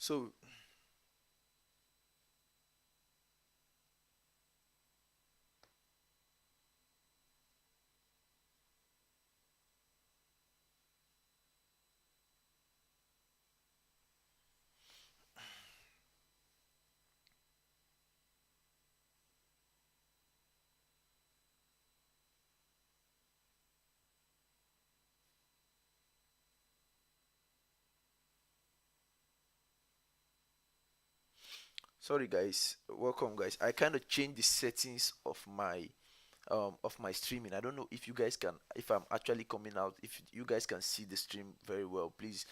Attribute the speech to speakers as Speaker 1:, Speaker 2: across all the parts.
Speaker 1: So sorry guys, welcome guys. I kind of changed the settings of my streaming. I don't know if you guys can, if I'm actually coming out, if you guys can see the stream very well. Please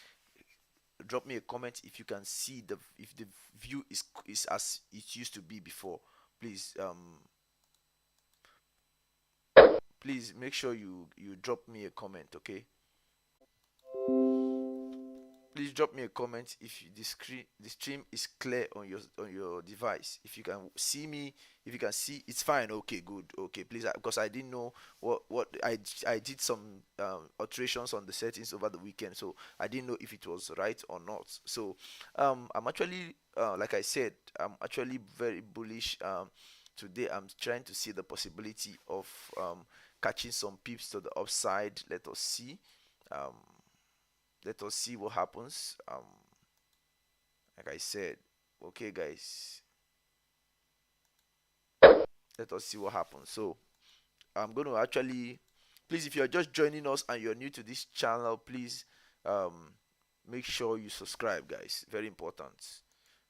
Speaker 1: drop me a comment if you can see the, if the view is as it used to be before. Please please make sure you drop me a comment, okay? Please drop me a comment if the stream is clear on your device. If you can see me, if you can see, it's fine. Okay, good. Okay, please, because I didn't know what I did some alterations on the settings over the weekend, so I didn't know if it was right or not. So I'm actually like I said, I'm actually very bullish. Today I'm trying to see the possibility of catching some pips to the upside. Um, let us see what happens. Like I said, okay, guys, let us see what happens. So I'm going to actually, please, if you're just joining us and you're new to this channel, please um, make sure you subscribe, guys. Very important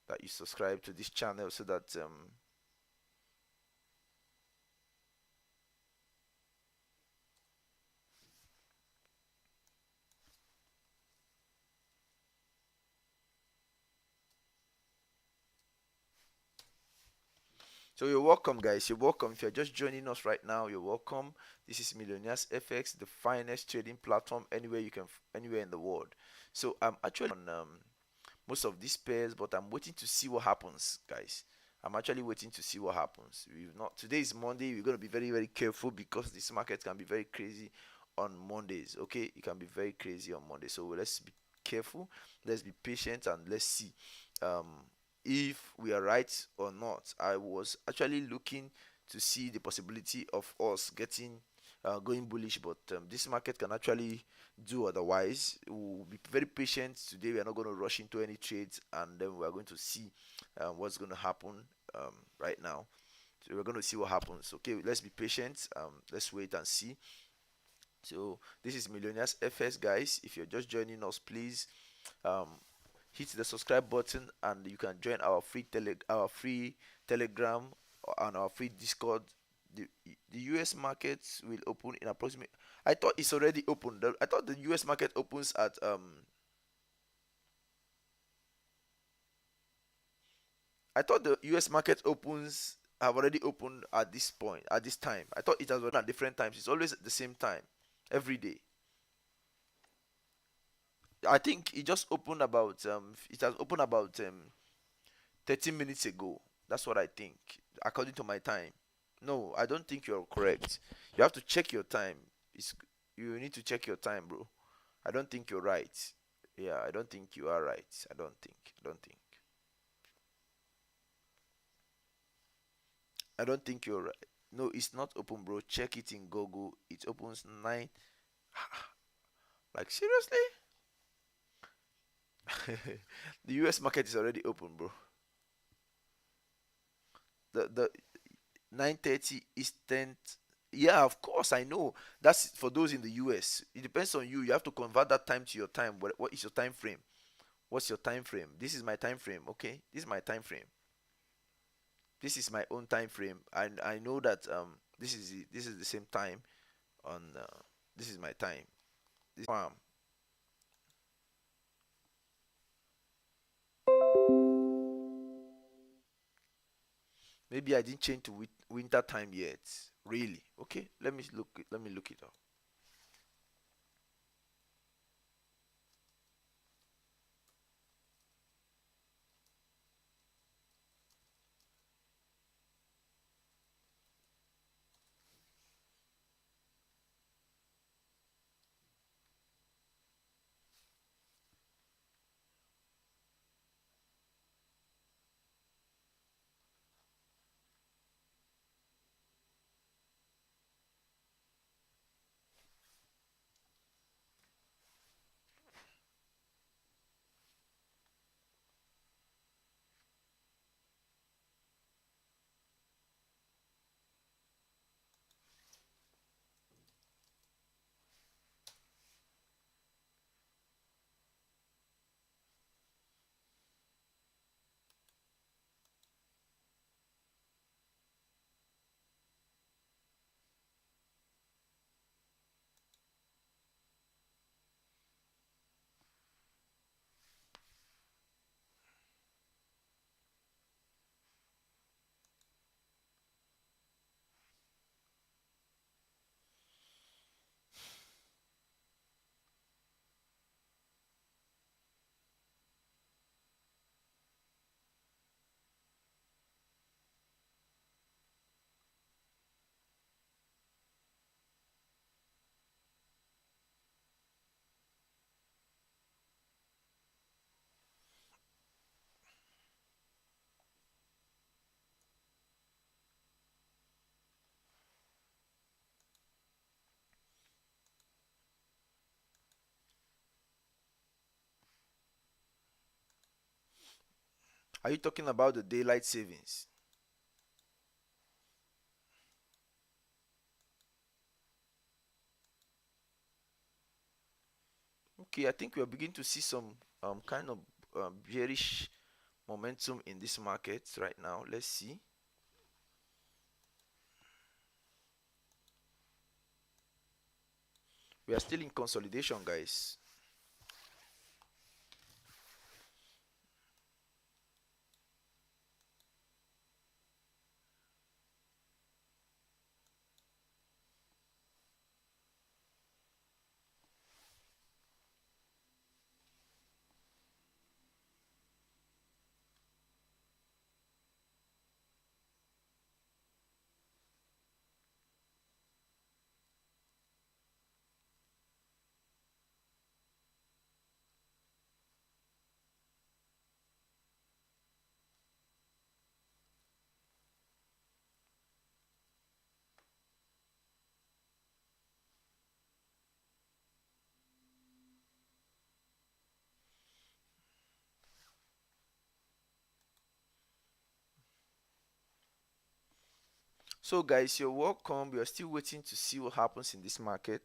Speaker 1: that you subscribe to this channel so that so you're welcome, guys. You're welcome. If you're just joining us right now, you're welcome. This is Millionaires FX, the finest trading platform anywhere anywhere in the world. So I'm actually on most of these pairs, but I'm waiting to see what happens, guys. I'm actually waiting to see what happens. We've not Today is Monday. We're gonna be very very careful because this market can be very crazy on Mondays. Okay, it can be very crazy on Monday. So let's be careful. Let's be patient and let's see um, if we are right or not. I was actually looking to see the possibility of us getting going bullish, but this market can actually do otherwise. We'll be very patient today. We are not going to rush into any trades, and then we are going to see what's going to happen right now. So we're going to see what happens. Okay, let's be patient. Let's wait and see. So this is Millionaires FS, guys. If you're just joining us, please um, hit the subscribe button, and you can join our free Telegram and our free Discord. The US markets will open in approximately. I thought it's already open. I thought the US market opens at I thought the US market opens have already opened at this point, at this time. I thought it has opened at different times. It's always at the same time every day. I think it just opened about it has opened about 13 minutes ago. That's what I think, according to my time. No, I don't think you're correct. You have to check your time. It's You need to check your time, bro. I don't think you're right. Yeah, I don't think you are right. I don't think. I don't think. I don't think you're right. No, it's not open, bro. Check it in Google. It opens 9. Like seriously? The US market is already open, bro. The 9:30 Eastern. Yeah, of course, I know. That's for those in the US. It depends on you. You have to convert that time to your time. What is your time frame? What's your time frame? This is my time frame, okay? This is my time frame. This is my own time frame. And I know that this is the same time on this is my time. This maybe I didn't change to winter time yet. Really? Okay, let me look it up. Are you talking about the daylight savings? Okay, I think we are beginning to see some kind of bearish momentum in this market right now. Let's see. We are still in consolidation, guys. So, guys, you're welcome. We are still waiting to see what happens in this market.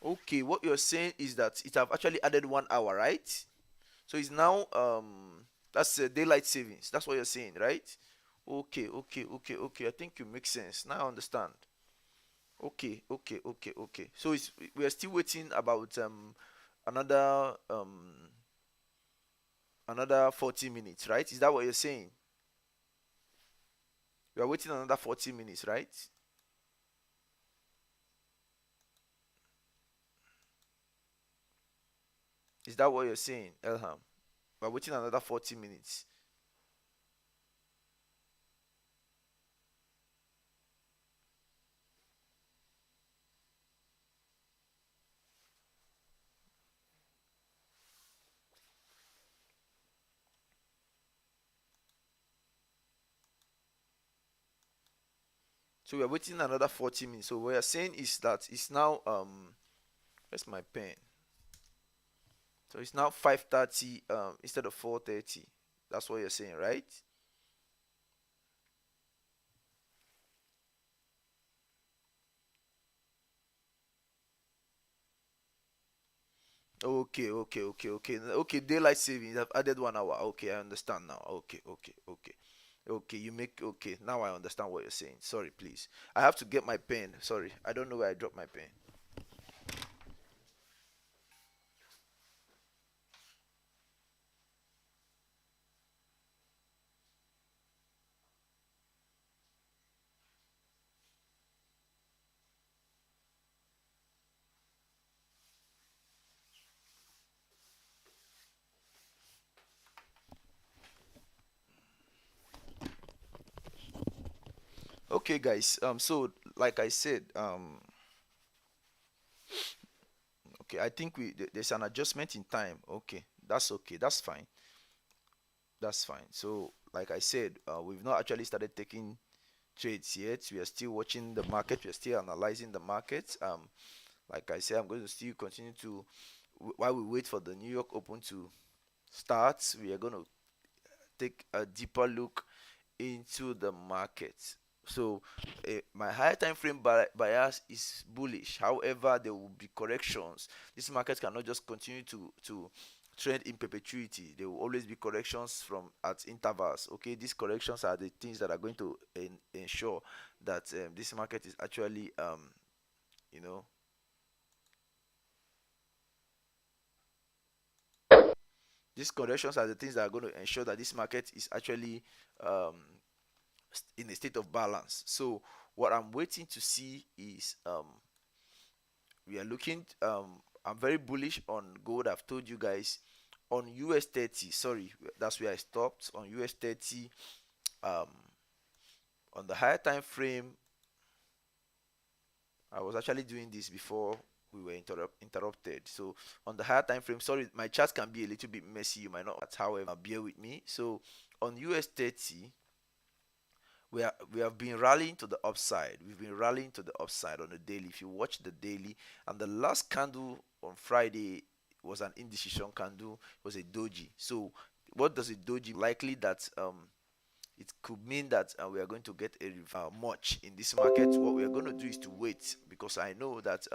Speaker 1: Okay, what you're saying is that it have actually added 1 hour, right? So it's now that's daylight savings. That's what you're saying, right? Okay, okay, okay, okay. I think you make sense. Now I understand. Okay, okay, okay, okay. So it's we are still waiting about another 40 minutes, right? Is that what you're saying? We are waiting another 40 minutes, right? Is that what you're saying, Elham? We're waiting another 40 minutes. So we are waiting another 40 minutes. So what we are saying is that it's now where's my pen? So it's now 5:30 instead of 4:30. That's what you're saying, right? Okay, okay, okay, okay. Okay, daylight savings. I've added 1 hour. Okay, I understand now. Okay, okay, okay. Okay, you make okay. Now I understand what you're saying. Sorry, please. I have to get my pen. Sorry. I don't know where I dropped my pen. Okay, guys. So like I said, okay, I think there's an adjustment in time. Okay, that's okay. That's fine. That's fine. So like I said, we've not actually started taking trades yet. We are still watching the market. We are still analyzing the market. Like I said, I'm going to still continue to while we wait for the New York Open to start. We are going to take a deeper look into the market. So my higher time frame bias is bullish. However, there will be corrections. This market cannot just continue to trend in perpetuity. There will always be corrections from at intervals. Okay, these corrections are the things that are going to ensure that this market is actually you know these corrections are the things that are going to ensure that this market is actually um, in a state of balance. So what I'm waiting to see is we are looking I'm very bullish on gold. I've told you guys on US 30. Sorry, that's where I stopped on US 30. um on the higher time frame, I was actually doing this before we were interrupted. So on the higher time frame, sorry, my chart can be a little bit messy, you might not, however, bear with me. So on US 30, we have been rallying to the upside. We've been rallying to the upside on the daily. If you watch the daily, and the last candle on Friday was an indecision candle, it was a doji. So what does a doji? Likely that it could mean that we are going to get a much in this market. What we are going to do is to wait, because I know that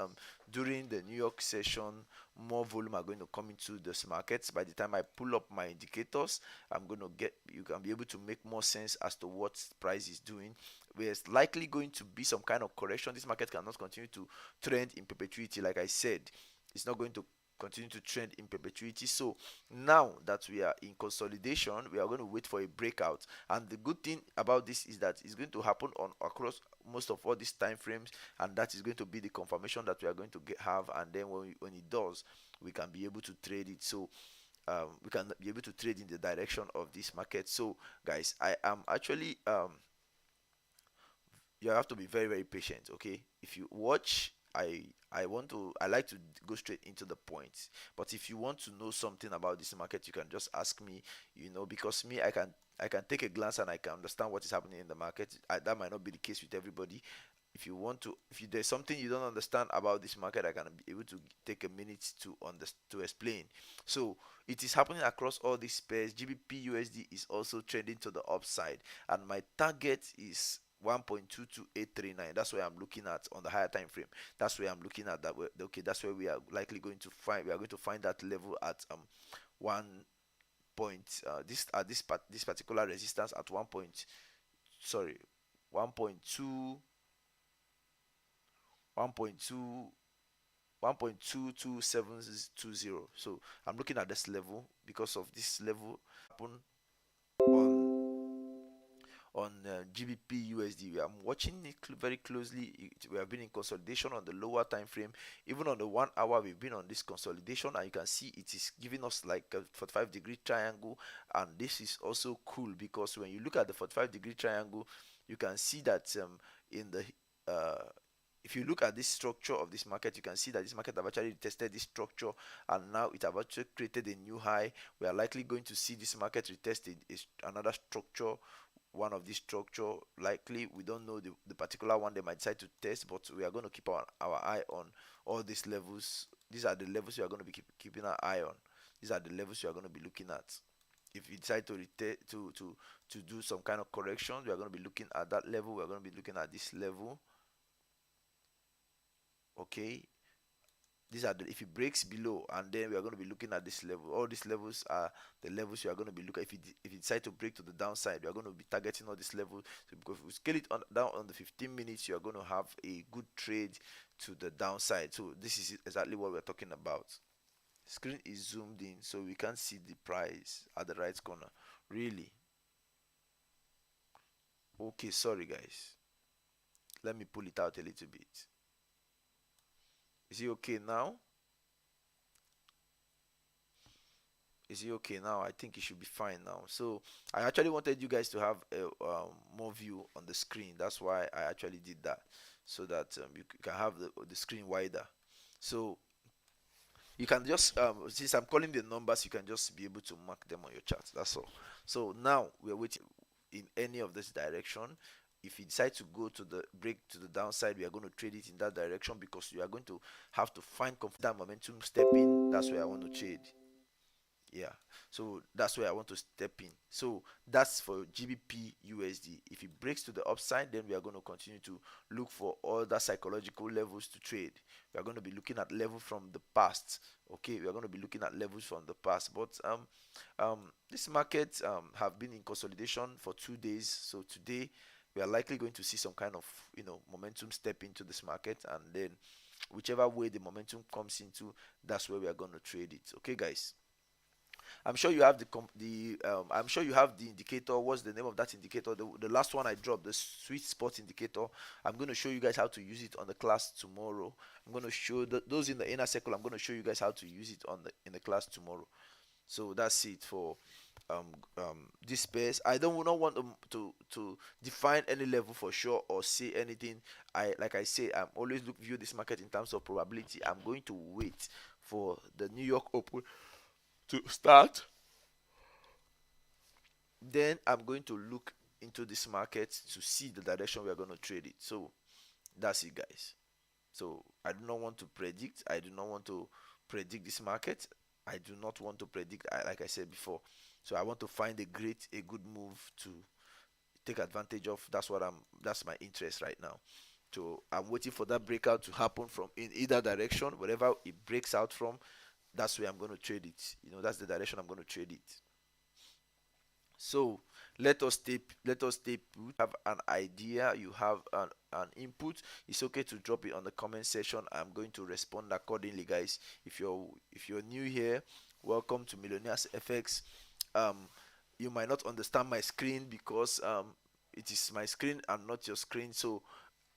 Speaker 1: during the New York session, more volume are going to come into this market. By the time I pull up my indicators, I'm going to get, you can be able to make more sense as to what price is doing. There's likely going to be some kind of correction. This market cannot continue to trend in perpetuity. Like I said, it's not going to continue to trend in perpetuity. So now that we are in consolidation, we are going to wait for a breakout. And the good thing about this is that it's going to happen on across most of all these time frames, and that is going to be the confirmation that we are going to have. And then when it does, we can be able to trade it. So we can be able to trade in the direction of this market. So guys, I am actually you have to be very very patient. Okay, if you watch, I like to go straight into the point. But if you want to know something about this market, you can just ask me, because me, I can take a glance and I can understand what is happening in the market. That might not be the case with everybody. If there's something you don't understand about this market, I can be able to take a minute to explain. So it is happening across all these pairs. GBP USD is also trending to the upside, and my target is 1.22839. That's where I'm looking at on the higher time frame. That's where I'm looking at. Okay, that's where we are likely going to find. We are going to find that level at 1 point, this particular resistance at 1 point, sorry, 1.2 1.2 1.22720. So I'm looking at this level because of this level happen on GBP USD. I'm watching it very closely. We have been in consolidation on the lower time frame. Even on the 1 hour, we've been on this consolidation, and you can see it is giving us like a 45-degree triangle. And this is also cool, because when you look at the 45-degree triangle, you can see that in the if you look at this structure of this market, you can see that this market have actually tested this structure, and now it have actually created a new high. We are likely going to see this market retest another structure, one of this structure. Likely, we don't know the particular one they might decide to test, but we are going to keep our eye on all these levels. These are the levels we are going to be keeping our eye on. These are the levels we are going to be looking at. If we decide to do some kind of correction, we are going to be looking at that level. We are going to be looking at this level. Okay, these are if it breaks below, and then we are going to be looking at this level. All these levels are the levels you are going to be looking at. If you decide to break to the downside, we are going to be targeting all these levels. So because if we scale it down on the 15 minutes, you are going to have a good trade to the downside. So this is exactly what we're talking about. Screen is zoomed in, so we can't see the price at the right corner. Really? Okay, sorry guys, let me pull it out a little bit. Is it okay now? Is it okay now? I think it should be fine now. So I actually wanted you guys to have a more view on the screen. That's why I actually did that, so that you can have the screen wider. So you can just since I'm calling the numbers, you can just be able to mark them on your chart. That's all. So now we're waiting in any of this direction. If you decide to go to the break to the downside, we are going to trade it in that direction, because you are going to have to find that momentum step in. That's where I want to trade. Yeah, so that's where I want to step in. So that's for GBP USD. If it breaks to the upside, then we are going to continue to look for other psychological levels to trade. We are going to be looking at level from the past. Okay, we are going to be looking at levels from the past. But this market have been in consolidation for 2 days. So today we are likely going to see some kind of momentum step into this market, and then whichever way the momentum comes into, that's where we are going to trade it. Okay, guys. I'm sure you have I'm sure you have the indicator. What's the name of that indicator? The last one I dropped, the sweet spot indicator. I'm going to show you guys how to use it on the class tomorrow. I'm going to show those in the inner circle. I'm going to show you guys how to use it in the class tomorrow. So that's it for um, this space. I don't not want to define any level for sure or say anything. Like I say, I'm always view this market in terms of probability. I'm going to wait for the New York Open to start, then I'm going to look into this market to see the direction we are going to trade it. So that's it, guys. So I do not want to predict. I do not want to predict this market. I do not want to predict, like I said before. So I want to find a good move to take advantage of. That's my interest right now. So I'm waiting for that breakout to happen from in either direction. Wherever it breaks out from, that's where I'm going to trade it. That's the direction I'm going to trade it. So let us stay put. Have an idea, you have an input, it's okay to drop it on the comment section. I'm going to respond accordingly, guys. If you're new here, welcome to Millionaires FX. You might not understand my screen because it is my screen and not your screen. So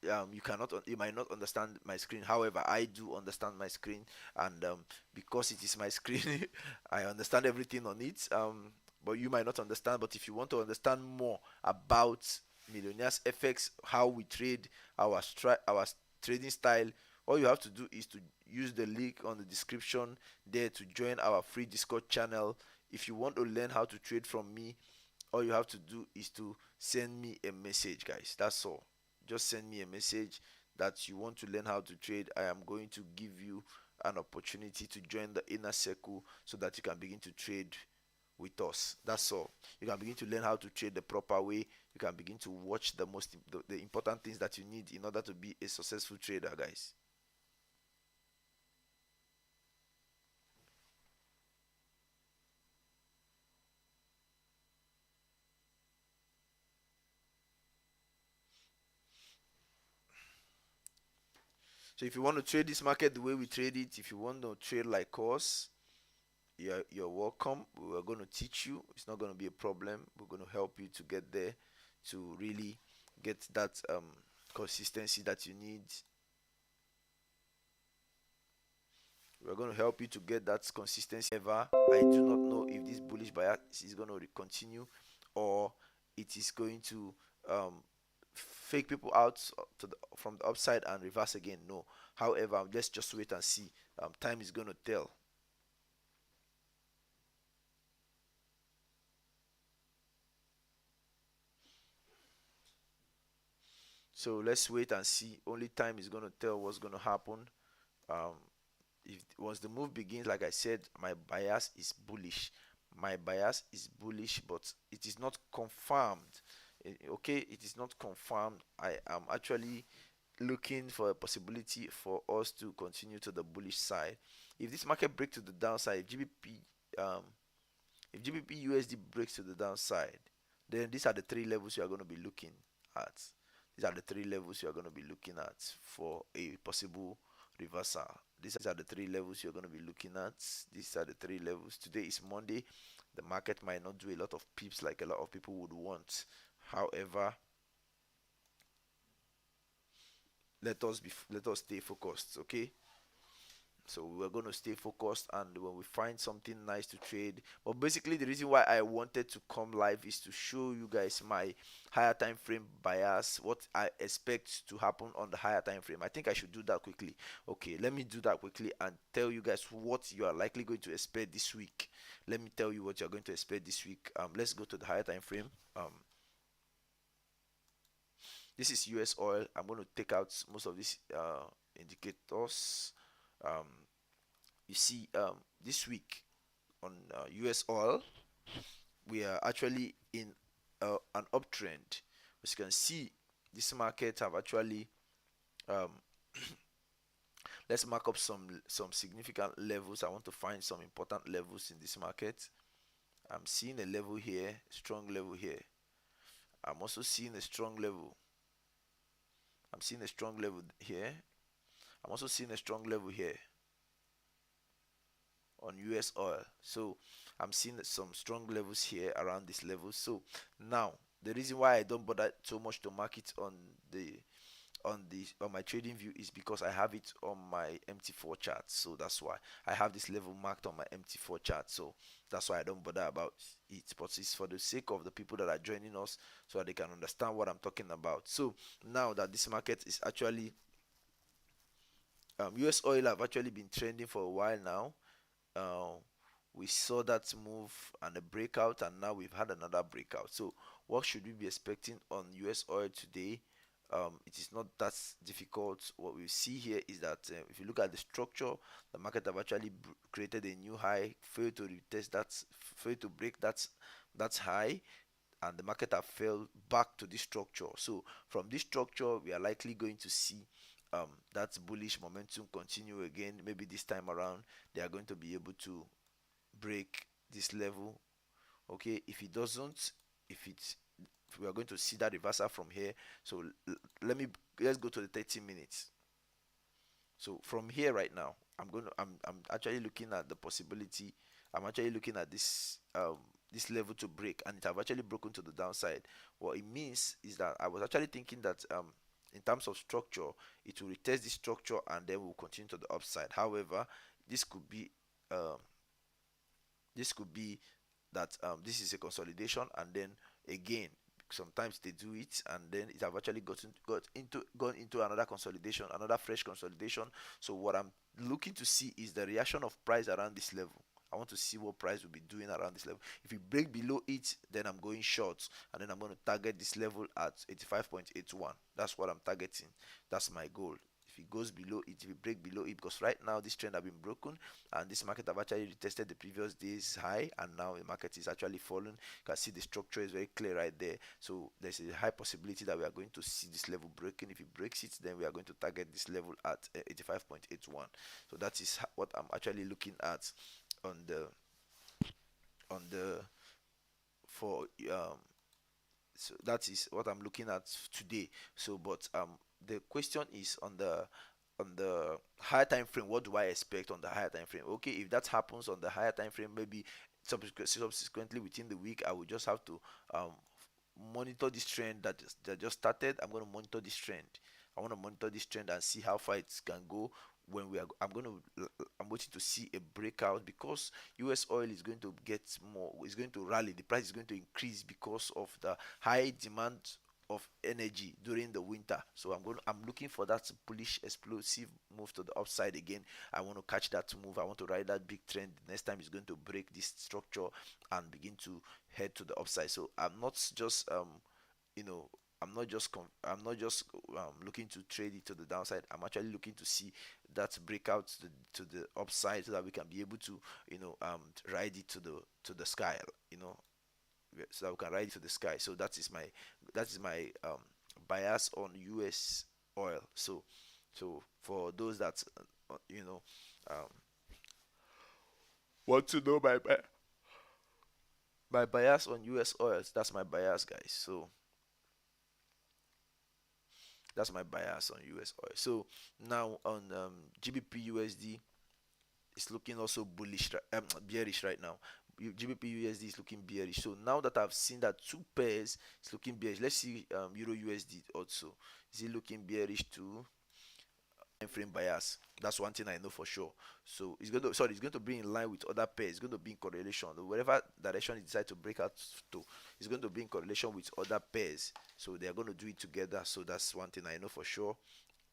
Speaker 1: you might not understand my screen. However, I do understand my screen, and because it is my screen, I understand everything on it. But you might not understand. But if you want to understand more about Millionaires FX, how we trade, our trading style, all you have to do is to use the link on the description there to join our free Discord channel. If you want to learn how to trade from me, all you have to do is to send me a message, guys. That's all. Just send me a message that you want to learn how to trade. I am going to give you an opportunity to join the inner circle so that you can begin to trade with us. That's all. You can begin to learn how to trade the proper way. You can begin to watch the important things that you need in order to be a successful trader, guys. So if you want to trade this market the way we trade it, if you want to trade like us, you're welcome. We're going to teach you. It's not going to be a problem. We're going to help you to get there, to really get that consistency that you need. We're going to help you to get that consistency. Ever, I do not know if this bullish bias is going to continue, or it is going to fake people out from the upside and reverse again. No. However, let's just wait and see. Time is going to tell. So let's wait and see. Only time is going to tell what's going to happen. Um, if once the move begins, like I said, my bias is bullish. My bias is bullish, but it is not confirmed. Okay, it is not confirmed. I am actually looking for a possibility for us to continue to the bullish side. If this market breaks to the downside, um, if GBP USD breaks to the downside, then these are the three levels you are going to be looking at. These are the three levels you are going to be looking at for a possible reversal. These are the three levels you're going to be looking at. These are the three levels. Today is Monday. The market might not do a lot of pips like a lot of people would want. However, let us stay focused, okay? So we're going to stay focused, and when we find something nice to trade. But basically, the reason why I wanted to come live is to show you guys my higher time frame bias, what I expect to happen on the higher time frame. I think I should do that quickly. Okay, let me do that quickly and tell you guys what you are likely going to expect this week. Let me tell you what you're going to expect this week. Let's go to the higher time frame. This is US oil. I'm going to take out most of these indicators. Um, you see, this week on US oil, we are actually in an uptrend. As you can see, this market have actually um, let's mark up some significant levels. I want to find some important levels in this market. I'm seeing a level here, strong level here. I'm also seeing a strong level. I'm seeing a strong level here. I'm also seeing a strong level here on US oil. So I'm seeing some strong levels here around this level. So now the reason why I don't bother so much to mark it on my trading view is because I have it on my MT4 chart. So that's why I have this level marked on my MT4 chart. So that's why I don't bother about it. But it's for the sake of the people that are joining us so that they can understand what I'm talking about. So now that this market is actually US oil have actually been trending for a while now. uh, we saw that move and a breakout, and now we've had another breakout. So what should we be expecting on US oil today? It is not that difficult. What we see here is that if you look at the structure, the market have actually created a new high, failed to retest that, failed to break that high, and the market have fell back to this structure. So from this structure, we are likely going to see that bullish momentum continue again. Maybe this time around, they are going to be able to break this level. Okay, if it doesn't, if it's if we are going to see that reversal from here. So let's go to the 30 minutes. So from here right now, I'm actually looking at the possibility. I'm actually looking at this level to break, and it have actually broken to the downside. What it means is that I was actually thinking that in terms of structure, it will retest this structure and then we'll continue to the upside. However, this could be um, this could be that this is a consolidation, and then again sometimes they do it and then it have actually gone into another consolidation, another fresh consolidation. So what I'm looking to see is the reaction of price around this level. I want to see what price will be doing around this level. If it break below it, then I'm going short, and then I'm going to target this level at 85.81. That's what I'm targeting. That's my goal. If it goes below it, if it break below it, because right now this trend have been broken, and this market have actually retested the previous day's high, and now the market is actually falling. You can see the structure is very clear right there. So there's a high possibility that we are going to see this level breaking. If it breaks it, then we are going to target this level at 85.81. So that is what I'm actually looking at on the for so that is what I'm looking at today. So but the question is on the higher time frame, what do I expect on the higher time frame? Okay, if that happens on the higher time frame, maybe subsequently within the week, I will just have to um monitor this trend that just started. I'm going to monitor this trend. I want to monitor this trend and see how far it can go. When we are I'm waiting to see a breakout, because US oil is going to get more, is going to rally, the price is going to increase because of the high demand of energy during the winter. So I'm looking for that bullish explosive move to the upside again. I want to catch that move. I want to ride that big trend. The next time is going to break this structure and begin to head to the upside. So I'm not just you know I'm not just looking to trade it to the downside. I'm actually looking to see that breakout to the upside, so that we can be able to ride it to the sky, you know so that we can ride it to the sky. So that is my bias on US oil. So for those that um, want to know my bias on US oils, that's my bias, guys. So that's my bias on US oil. So now on GBP USD, it's looking also bearish right now. GBP USD is looking bearish. So now that I've seen that two pairs, it's looking bearish. Let's see Euro USD also. Is it looking bearish too? frame bias. That's one thing I know for sure. So it's going to, sorry, it's going to be in line with other pairs. It's going to be in correlation. Whatever direction it decides to break out to, it's going to be in correlation with other pairs. So they are going to do it together. So that's one thing I know for sure.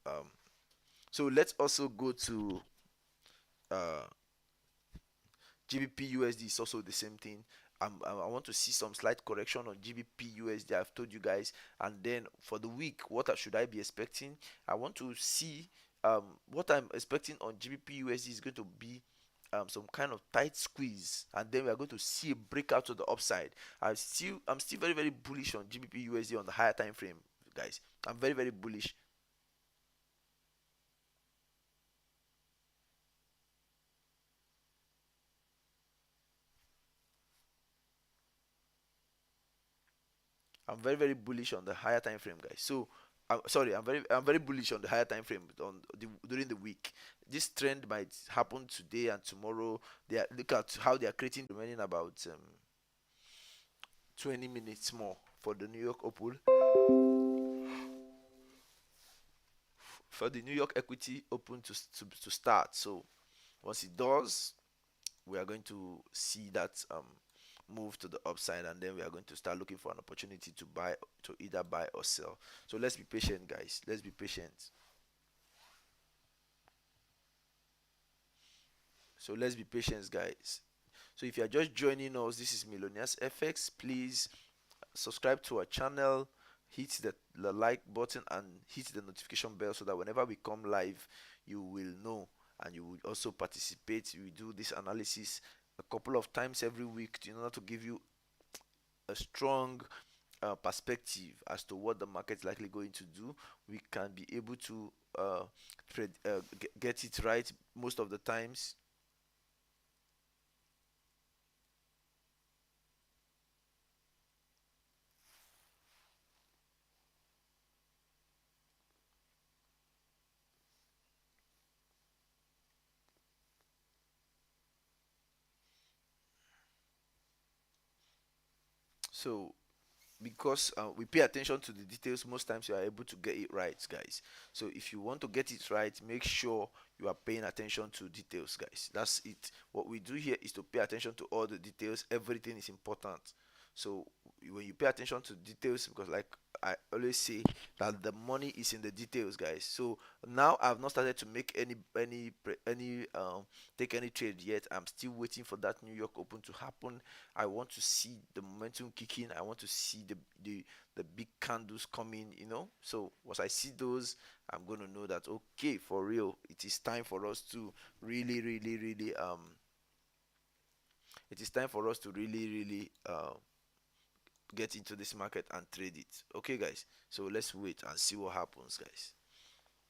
Speaker 1: Um, so let's also go to uh, GBP USD. Is also the same thing. I want to see some slight correction on GBP USD. I've told you guys. And then for the week, what should I be expecting? I want to see what I'm expecting on GBP USD is going to be some kind of tight squeeze, and then we are going to see a breakout to the upside. I'm still very very bullish on GBP USD on the higher time frame, guys. I'm very very bullish. I'm very very bullish on the higher time frame, guys. So sorry, I'm very bullish on the higher time frame during the week. This trend might happen today and tomorrow. Look at how they are creating, remaining about 20 minutes more for the New York Open, for the New York Equity Open to start. So once it does, we are going to see that move to the upside, and then we are going to start looking for an opportunity to buy, to either buy or sell. So let's be patient, guys. Let's be patient. So let's be patient, guys. So if you are just joining us, this is Millionaires FX. Please subscribe to our channel, hit the like button, and hit the notification bell so that whenever we come live, you will know, and you will also participate. We do this analysis a couple of times every week in order to give you a strong perspective as to what the market is likely going to do. We can be able to get it right most of the times. So because we pay attention to the details, most times you are able to get it right, guys. So if you want to get it right, make sure you are paying attention to details, guys. That's it. What we do here is to pay attention to all the details. Everything is important. So when you pay attention to details, because like I always say, that the money is in the details, guys. So now I've not started to make any take any trade yet. I'm still waiting for that New York Open to happen. I want to see the momentum kicking. I want to see the big candles coming, So once I see those, I'm going to know that, okay, for real, it is time for us to really really really it is time for us to really really get into this market and trade it. Okay, guys. So let's wait and see what happens, guys.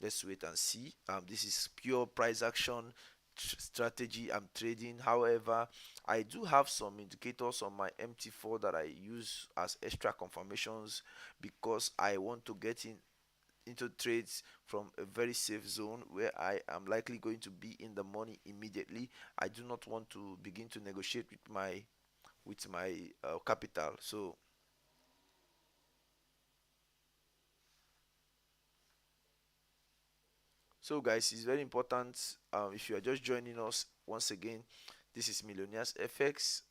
Speaker 1: Let's wait and see. This is pure price action strategy I'm trading. However, I do have some indicators on my MT4 that I use as extra confirmations, because I want to get into trades from a very safe zone where I am likely going to be in the money immediately. I do not want to begin to negotiate with my capital. So guys, it's very important. If you are just joining us once again, this is Millionaires FX,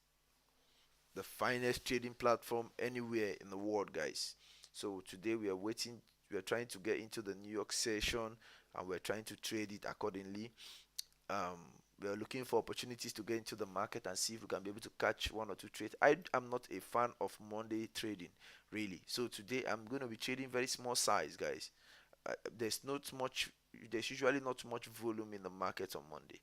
Speaker 1: the finest trading platform anywhere in the world, guys. So today we are trying to get into the New York session, and we're trying to trade it accordingly. um, we are looking for opportunities to get into the market and see if we can be able to catch one or two trades. I am not a fan of Monday trading, really. So today I'm going to be trading very small size, guys. There's not much. There's usually not much volume in the market on Monday.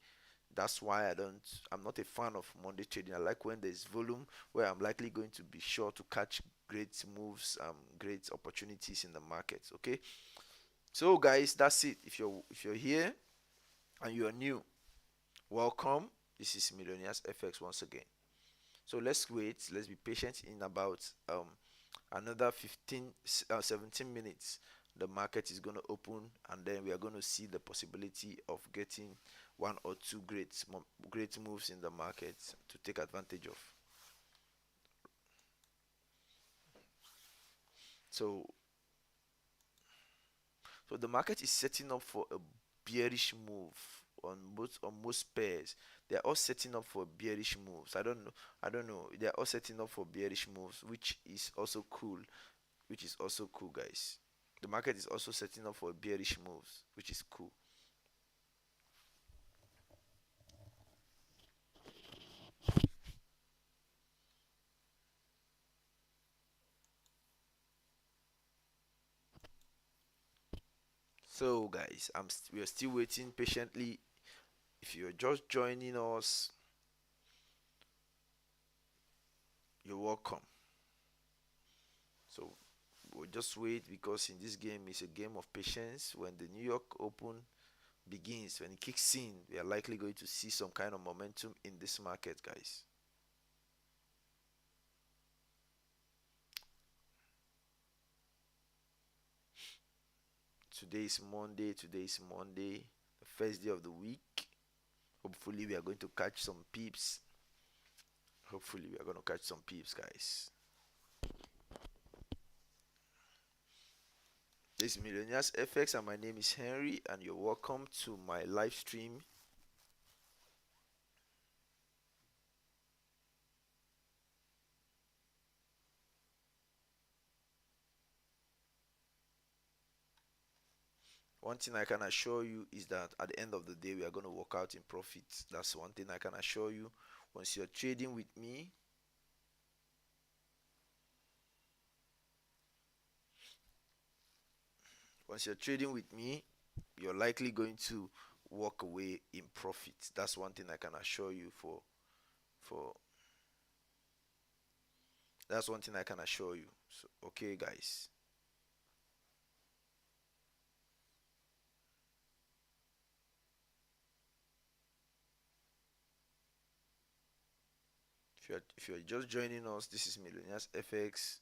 Speaker 1: That's why I'm not a fan of Monday trading. I like when there's volume, where I'm likely going to be sure to catch great moves, great opportunities in the market. Okay. So guys, that's it. If you're here and you're new, welcome. This is Millionaires FX once again. So let's wait. Let's be patient. In about another 17 minutes, the market is going to open, and then we are going to see the possibility of getting one or two great moves in the market to take advantage of. So so the market is setting up for a bearish move on most pairs. They're all setting up for bearish moves. I don't know. They're all setting up for bearish moves, which is also cool. Which is also cool, guys. The market is also setting up for bearish moves, which is cool. So, guys, we are still waiting patiently. If you're just joining us, you're welcome. So we'll just wait because in this game it's a game of patience. When the New York Open begins, when it kicks in, we are likely going to see some kind of momentum in this market, guys. Today is Monday. Today is Monday, the first day of the week. Hopefully, we are going to catch some peeps. Hopefully, we are going to catch some peeps, guys. This is Millionaires FX, and my name is Henry, and you're welcome to my live stream. One thing I can assure you is that at the end of the day, we are going to work out in profits. That's one thing I can assure you. Once you're trading with me, once you're trading with me, you're likely going to walk away in profits. That's one thing I can assure you for that's one thing I can assure you. So, okay, guys. If you're just joining us, this is Millionaires FX.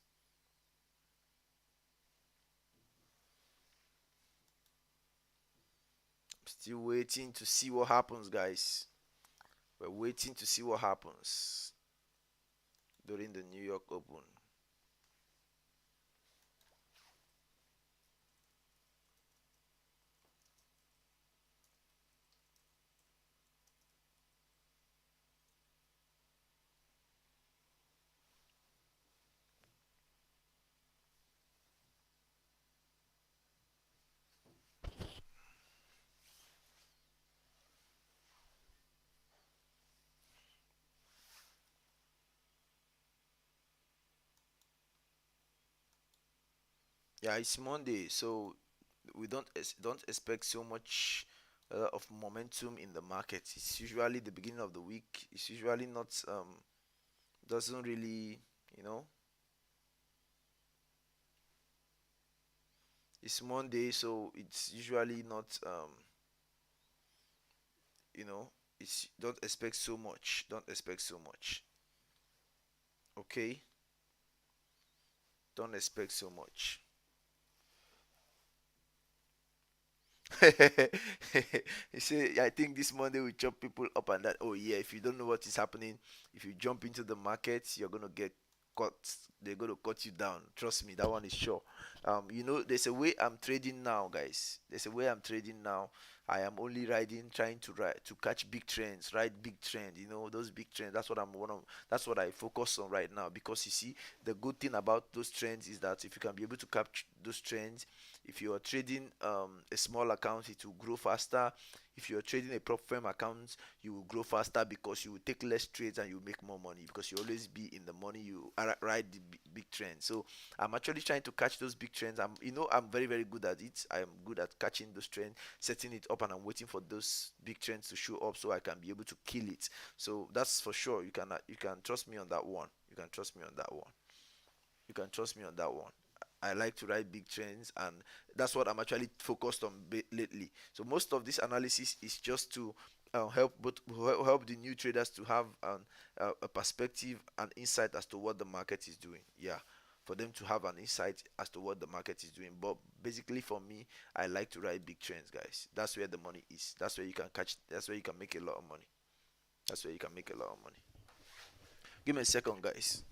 Speaker 1: I'm still waiting to see what happens, guys. We're waiting to see what happens during the New York Open. Yeah, it's Monday, so we don't expect so much of momentum in the market. It's usually the beginning of the week. It's usually not doesn't really, you know. It's Monday, so it's usually not you know. It's don't expect so much. Don't expect so much. Okay, don't expect so much. You see, I think this Monday we chop people up and that. Oh yeah, if you don't know what is happening, if you jump into the market, you're gonna get cut. They're gonna cut you down. Trust me, that one is sure. There's a way I'm trading now, guys. There's a way I'm trading now. I am only riding, trying to ride to catch big trends, ride big trend. Those big trends. That's what I'm one of. That's what I focus on right now because you see, the good thing about those trends is that if you can be able to capture those trends, if you are trading a small account, it will grow faster. If you are trading a prop firm account, you will grow faster because you will take less trades and you make more money because you always be in the money. You ride the big trend. So I'm actually trying to catch those big trends. I'm very very good at it. I am good at catching those trends, setting it up, and I'm waiting for those big trends to show up so I can be able to kill it. So that's for sure. You can trust me on that one. You can trust me on that one. You can trust me on that one. I like to write big trends, and that's what I'm actually focused on lately. So most of this analysis is just to help the new traders to have a perspective and insight as to what the market is doing. Yeah, for them to have an insight as to what the market is doing. But basically, for me, I like to write big trends, guys. That's where the money is. That's where you can catch. That's where you can make a lot of money. That's where you can make a lot of money. Give me a second, guys.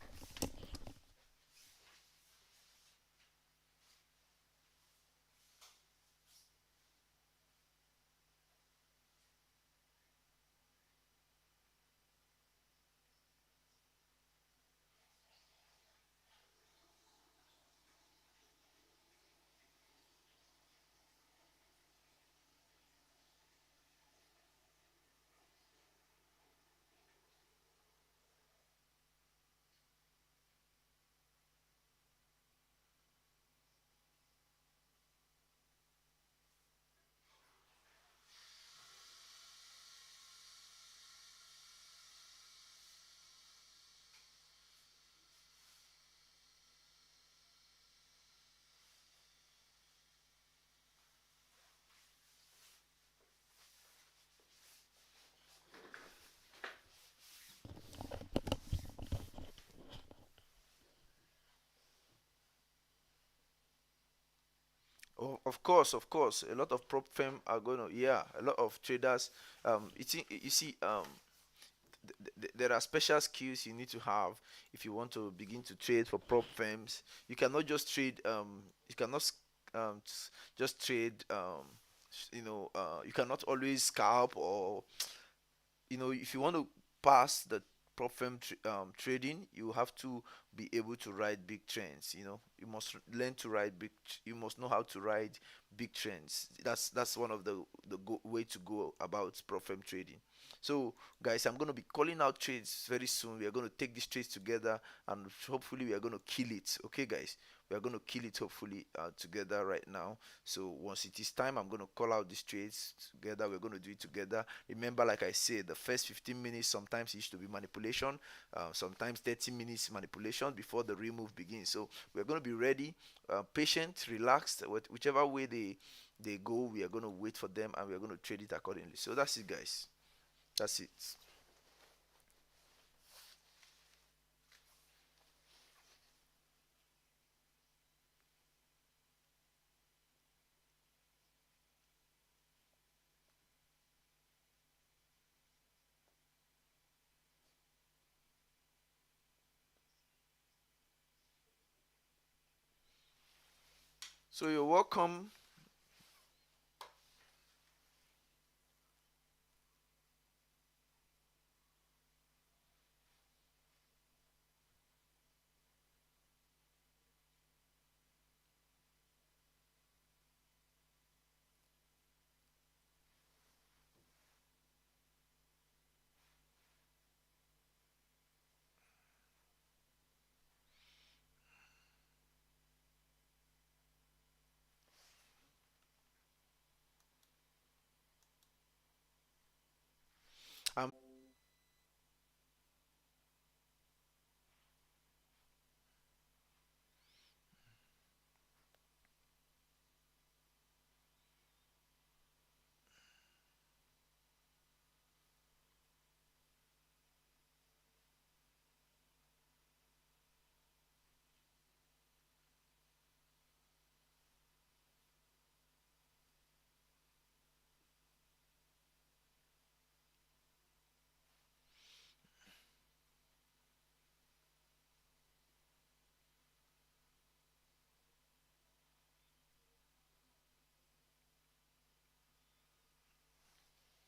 Speaker 1: Of course, a lot of prop firm are gonna, yeah, a lot of traders. You see, there are special skills you need to have if you want to begin to trade for prop firms. You cannot just trade. You cannot just trade. You cannot always scalp, or if you want to pass the prop firm trading, you have to be able to ride big trends. You must learn to ride big. You must know how to ride big trends. That's one of the way to go about prop firm trading. So, guys, I'm gonna be calling out trades very soon. We are gonna take these trades together, and hopefully, we are gonna kill it. Okay, guys, we are gonna kill it hopefully together right now. So once it is time, I'm gonna call out these trades together. We're gonna do it together. Remember, like I said, the first 15 minutes sometimes it used to be manipulation, sometimes 30 minutes manipulation before the real move begins. So we're gonna be ready, patient, relaxed. Whichever way they go, we are gonna wait for them, and we are gonna trade it accordingly. So that's it, guys. That's it. So you're welcome. Um,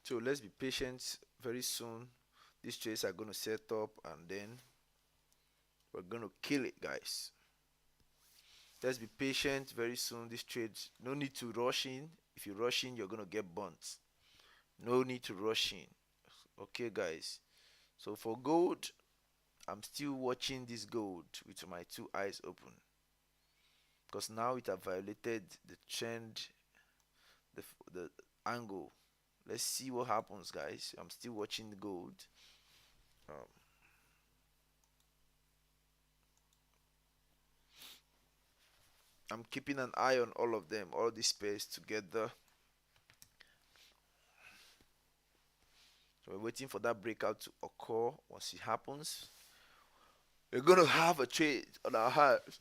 Speaker 1: so let's be patient. Very soon, these trades are gonna set up, and then we're gonna kill it, guys. Let's be patient. Very soon, these trades. No need to rush in. If you rush in, you're gonna get burnt. No need to rush in. Okay, guys. So for gold, I'm still watching this gold with my two eyes open, because now it has violated the trend, the angle. Let's see what happens, guys. I'm still watching the gold. Um, I'm keeping an eye on all of them, all these pairs together. So we're waiting for that breakout to occur. Once it happens, we're gonna have a trade on our hands.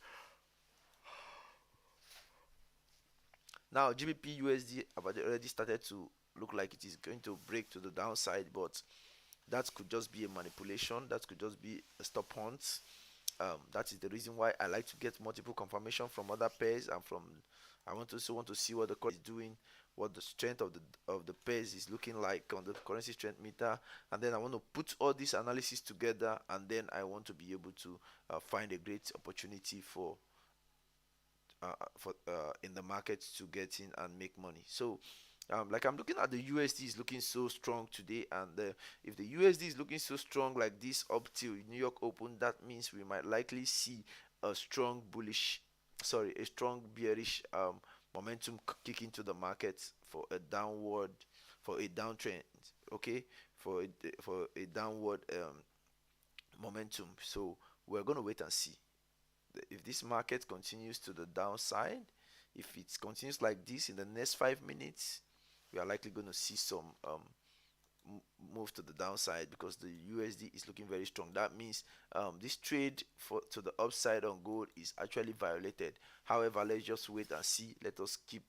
Speaker 1: Now GBP USD have already started to look like it is going to break to the downside, but that could just be a manipulation. That could just be a stop hunt. That is the reason why I like to get multiple confirmation from other pairs, and from I want to see what the currency is doing, what the strength of the pairs is looking like on the currency strength meter, and then I want to put all this analysis together, and then I want to be able to find a great opportunity for in the market to get in and make money. So like I'm looking at the USD is looking so strong today, and if the USD is looking so strong like this up till New York Open, that means we might likely see a strong bullish, sorry, a strong bearish momentum kick into the market for a downward, for a downtrend. Okay, for a downward momentum. So we're gonna wait and see if this market continues to the downside. If it continues like this in the next 5 minutes, we are likely going to see some move to the downside because the USD is looking very strong. That means this trade for to the upside on gold is actually violated. However, let's just wait and see. Let us keep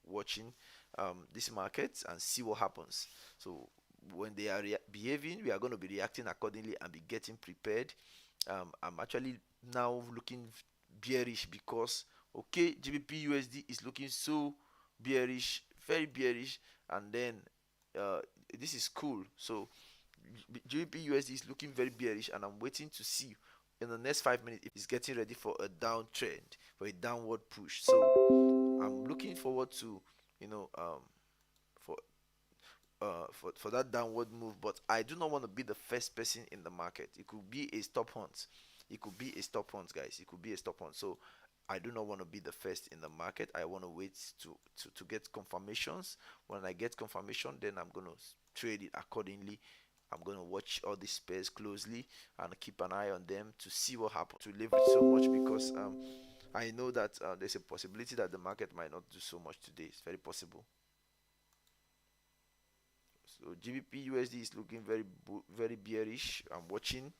Speaker 1: watching this market and see what happens. So when they are behaving, we are going to be reacting accordingly and be getting prepared. I'm actually now looking bearish because okay, GBP USD is looking so bearish, very bearish, and then uh, this is cool. So GBP USD is looking very bearish, and I'm waiting to see in the next 5 minutes if it's getting ready for a downtrend, for a downward push. So I'm looking forward to, you know, for for that downward move, but I do not want to be the first person in the market. It could be a stop hunt. It could be a stop hunt, guys. It could be a stop hunt. So I do not want to be the first in the market. I want to wait to get confirmations. When I get confirmation, then I'm going to trade it accordingly. I'm going to watch all these pairs closely and keep an eye on them to see what happens. To leverage so much because I know that there's a possibility that the market might not do so much today. It's very possible. So GBP USD is looking very bearish. I'm watching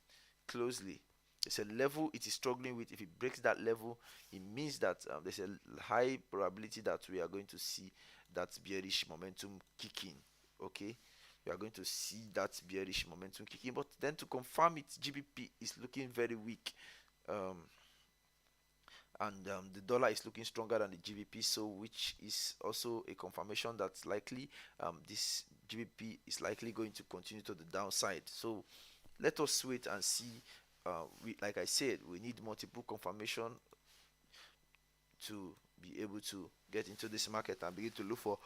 Speaker 1: closely. It's a level it is struggling with. If it breaks that level, it means that there's a high probability that we are going to see that bearish momentum kicking. Okay, we are going to see that bearish momentum kicking. But then to confirm it, GBP is looking very weak. And the dollar is looking stronger than the GBP, so which is also a confirmation that likely this GBP is likely going to continue to the downside. So let us wait and see. Like I said, we need multiple confirmation to be able to get into this market and begin to look for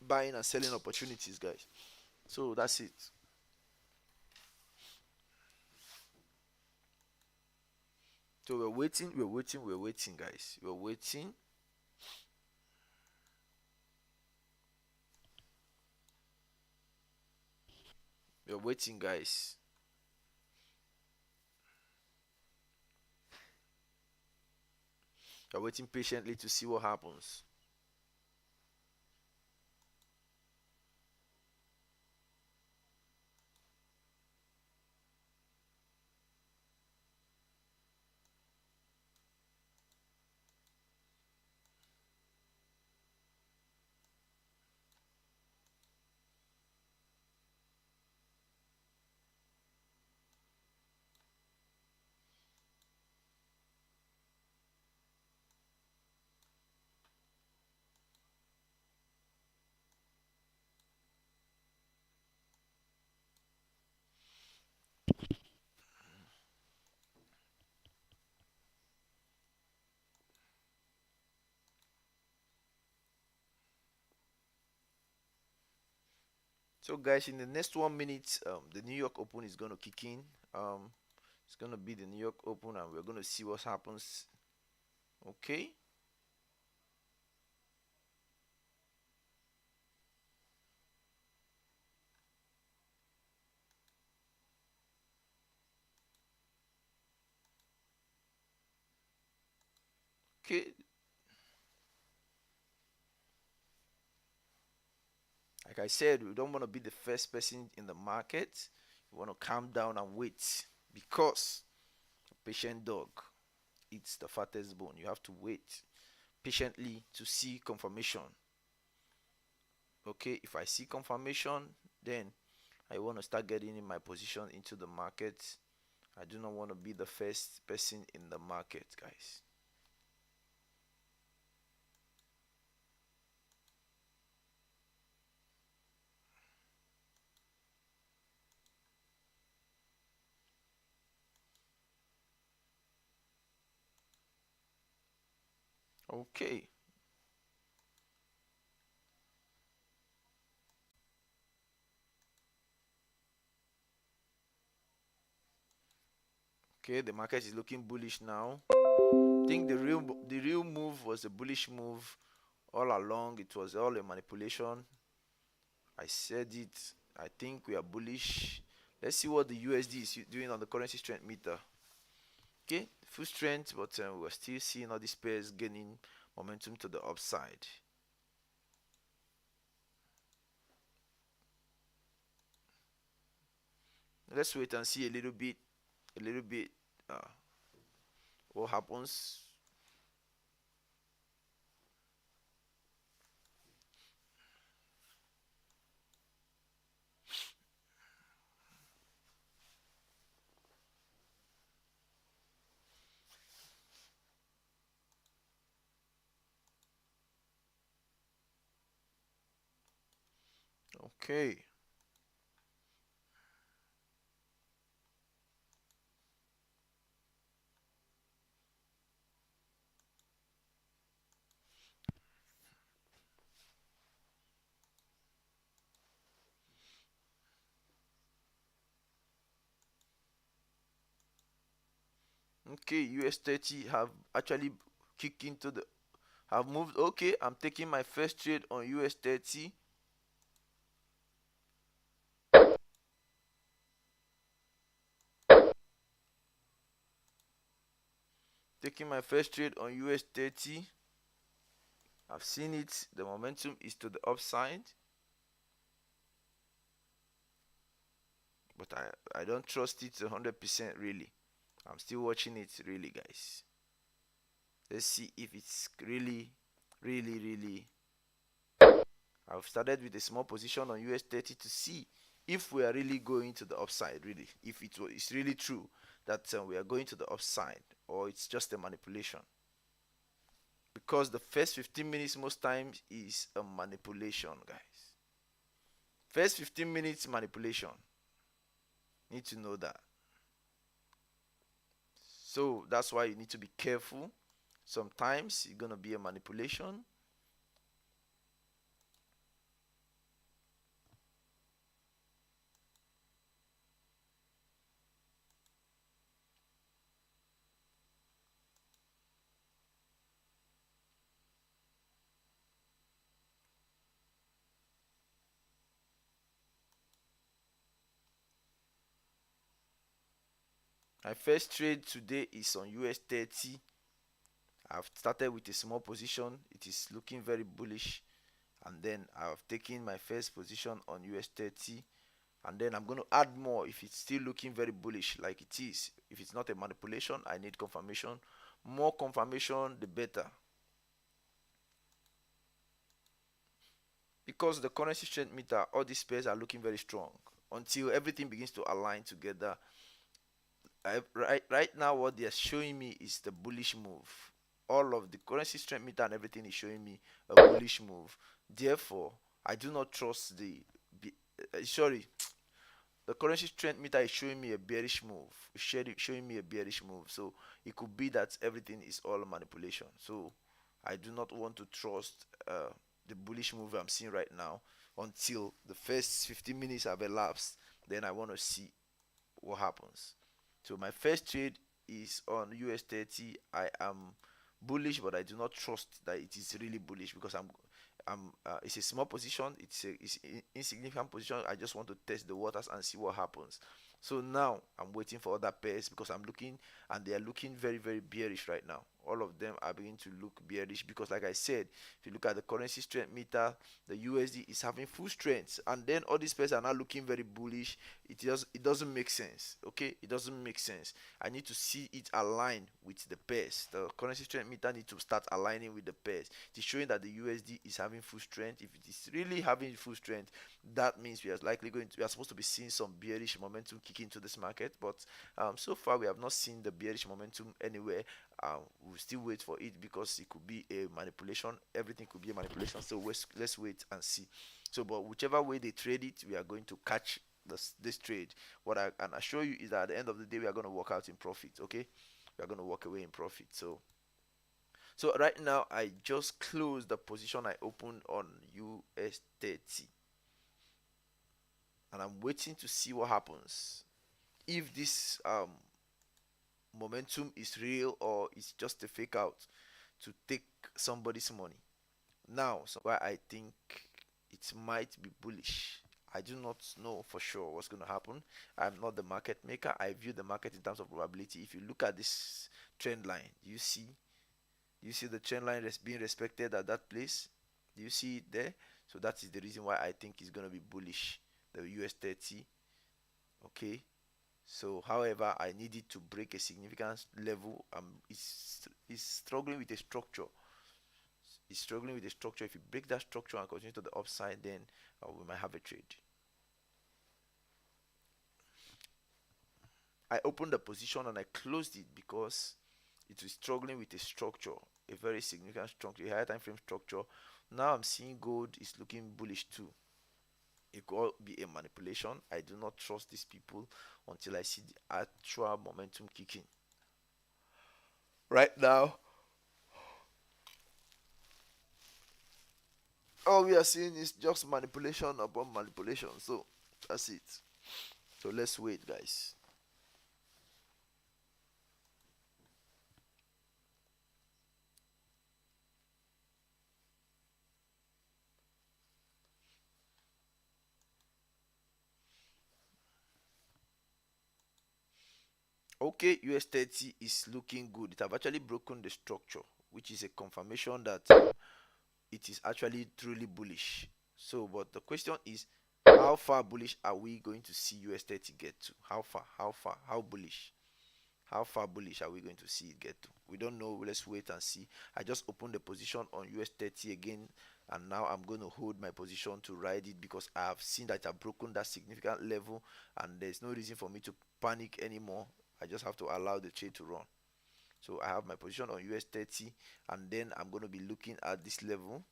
Speaker 1: buying and selling opportunities, guys. So that's it. So we're waiting, guys. We're waiting. We're waiting, guys. We're waiting patiently to see what happens. So, guys, in the next 1 minute, the New York Open is gonna kick in. It's gonna be the New York Open, and we're gonna see what happens. Okay. Okay. Like I said, we don't want to be the first person in the market. We want to calm down and wait because a patient dog eats the fattest bone. You have to wait patiently to see confirmation. Okay, if I see confirmation, then I want to start getting in my position into the market. I do not want to be the first person in the market, guys. Okay. Okay, the market is looking bullish now. I think the real move was a bullish move all along. It was all a manipulation. I said it. I think we are bullish. Let's see what the USD is doing on the currency strength meter. Okay, full strength, but we're still seeing all these pairs gaining momentum to the upside. Let's wait and see a little bit uh, what happens. Okay. Okay, US 30 have actually kicked into the have moved. Okay, I'm taking my first trade on US 30. Taking my first trade on US 30. I've seen it. The momentum is to the upside, but I don't trust it 100% really. I'm still watching it really, guys. Let's see if it's really. I've started with a small position on US 30 to see if we are really going to the upside, really. If it's really true that we are going to the upside, or it's just a manipulation. Because the first 15 minutes most times is a manipulation, guys. First 15 minutes manipulation. Need to know that. So that's why you need to be careful. Sometimes it's gonna be a manipulation. My first trade today is on US 30. I've started with a small position. It is looking very bullish. And then I've taken my first position on US 30. And then I'm going to add more if it's still looking very bullish like it is. If it's not a manipulation, I need confirmation. More confirmation, the better. Because the currency strength meter, all these pairs are looking very strong until everything begins to align together. Right now, what they are showing me is the bullish move. All of the currency strength meter and everything is showing me a bullish move. Therefore, I do not trust sorry, the currency strength meter is showing me a bearish move. It's showing me a bearish move. So it could be that everything is all manipulation. So I do not want to trust the bullish move I'm seeing right now until the first 15 minutes have elapsed. Then I want to see what happens. So my first trade is on US 30. I am bullish, but I do not trust that it is really bullish because it's a small position. It's insignificant position. I just want to test the waters and see what happens. So now I'm waiting for other pairs because I'm looking and they are looking very bearish right now. All of them are beginning to look bearish because, like I said, if you look at the currency strength meter, the USD is having full strength, and then all these pairs are now looking very bullish. It doesn't make sense. Okay, it doesn't make sense. I need to see it align with the pairs. The currency strength meter needs to start aligning with the pairs. It is showing that the USD is having full strength. If it is really having full strength, that means we are supposed to be seeing some bearish momentum kick into this market. But so far we have not seen the bearish momentum anywhere. We'll still wait for it because it could be a manipulation. Everything could be a manipulation. So let's wait and see. So, but whichever way they trade it, we are going to catch this trade. What I can assure you is that at the end of the day, we are going to walk out in profit. Okay, we are going to walk away in profit. So right now, I just closed the position I opened on US 30, and I'm waiting to see what happens. If this momentum is real or it's just a fake out to take somebody's money. Now, so why I think it might be bullish. I do not know for sure what's going to happen. I'm not the market maker. I view the market in terms of probability. If you look at this trend line, do you see the trend line being respected at that place? Do you see it there? So that is the reason why I think it's going to be bullish. The US 30. Okay. So however, I need it to break a significant level. It's struggling with a structure. It's struggling with a structure. If you break that structure and continue to the upside, then we might have a trade. I opened the position and I closed it because it was struggling with a structure, a very significant structure, a higher time frame structure. Now I'm seeing gold is looking bullish too. It could be a manipulation. I do not trust these people until I see the actual momentum kicking. Right now, all we are seeing is just manipulation upon manipulation. So that's it. So let's wait, guys. Okay, US 30 is looking good. It have actually broken the structure, which is a confirmation that it is actually truly bullish. So, but the question is, how far bullish are we going to see US 30 get to? How far? How far? How bullish? How far bullish are we going to see it get to? We don't know. Let's wait and see. I just opened the position on US 30 again, and now I'm going to hold my position to ride it because I have seen that I've broken that significant level, and there's no reason for me to panic anymore. I just have to allow the trade to run. So I have my position on US 30, and then I'm going to be looking at this level.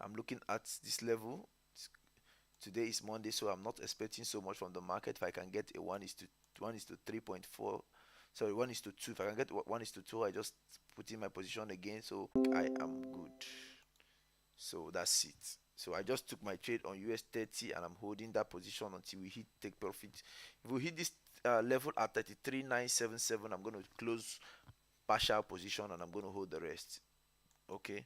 Speaker 1: I'm looking at this level. Today is Monday, so I'm not expecting so much from the market. If I can get a 1 is to 3.4, sorry, 1 is to 2. If I can get 1 is to 2, I just put in my position again, so I am good. So that's it. So I just took my trade on US 30 and I'm holding that position until we hit take profit. If we hit this level at 33,977, I'm going to close partial position and I'm going to hold the rest. Okay.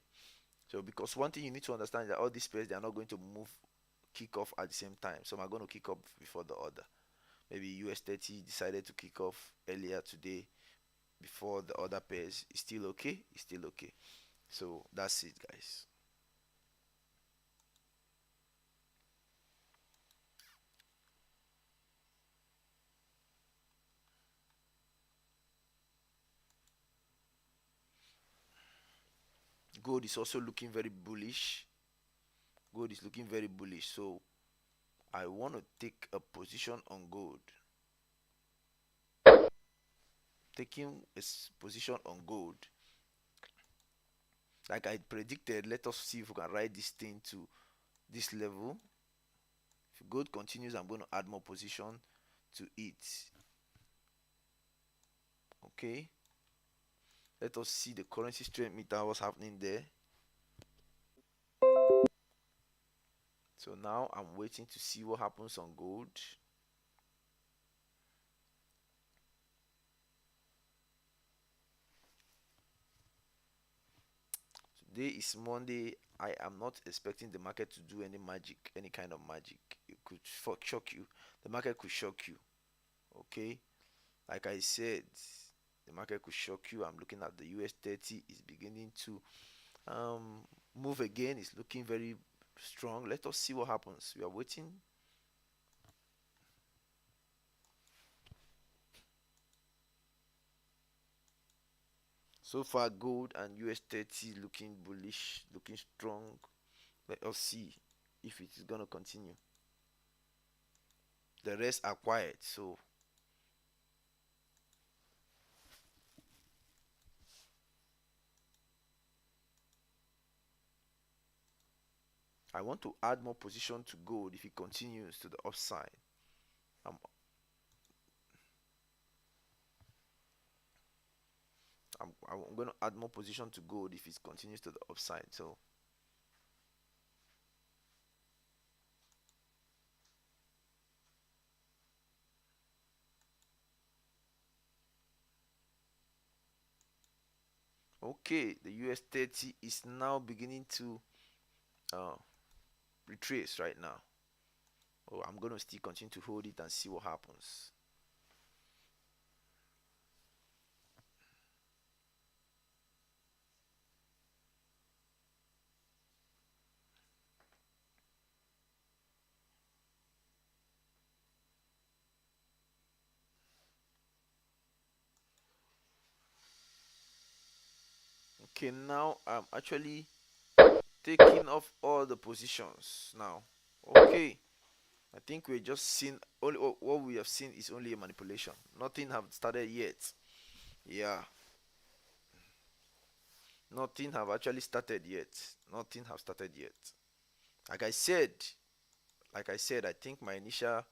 Speaker 1: So because one thing you need to understand is that all these pairs they are not going to move kick off at the same time. Some are going to kick off before the other. Maybe US 30 decided to kick off earlier today before the other pairs. It's still okay. It's still okay. So that's it, guys. Gold is also looking very bullish. Gold is looking very bullish. So I want to take a position on gold. Taking a position on gold. Like I predicted, let us see if we can ride this thing to this level. If gold continues, I'm going to add more position to it. Okay. Let us see the currency strength meter, what's happening there. So now I'm waiting to see what happens on gold. Today is Monday. I am not expecting the market to do any magic, any kind of magic. It could shock you. The market could shock you. Okay. Like I said, the market could shock you. I'm looking at the US 30 is beginning to move again. It's looking very strong. Let us see what happens. We are waiting. So far, gold and US 30 looking bullish, looking strong. Let us see if it is going to continue. The rest are quiet. So I want to add more position to gold if it continues to the upside. I'm, I'm going to add more position to gold if it continues to the upside. So okay, the US 30 is now beginning to uh, retrace right now. Oh, I'm going to still continue to hold it and see what happens. Okay, now I'm actually taking off all the positions now. Okay, I think we just seen only what we have seen is only a manipulation. Nothing have started yet. Yeah, nothing have actually started yet. Nothing have started yet. Like I said, I think my initial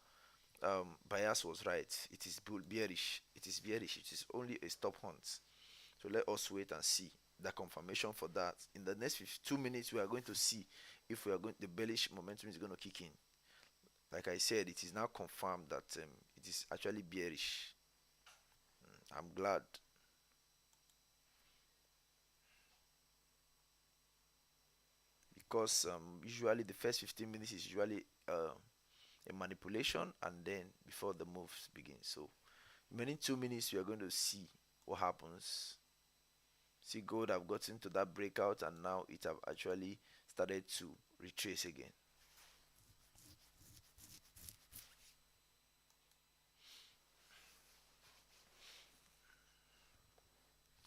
Speaker 1: bias was right. It is bearish. It is bearish. It is only a stop hunt. So let us wait and see the confirmation for that. In the next 2 minutes, we are going to see if we are going the bullish momentum is going to kick in. Like I said, it is now confirmed that it is actually bearish. I'm glad. Because usually the first 15 minutes is usually a manipulation, and then before the moves begin. So remaining 2 minutes, we are going to see what happens. See, gold have gotten to that breakout, and now it have actually started to retrace again.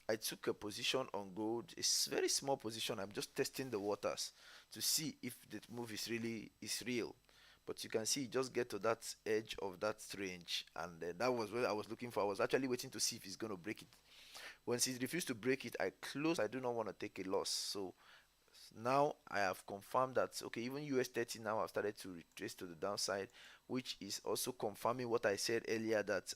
Speaker 1: I took a position on gold, a very small position. I'm just testing the waters to see if the move is real. But you can see, just get to that edge of that range, and that was what I was looking for. I was actually waiting to see if it's going to break it. Once it refused to break it, I closed. I do not want to take a loss. So now I have confirmed that okay, even US 30 now have started to retrace to the downside, which is also confirming what I said earlier, that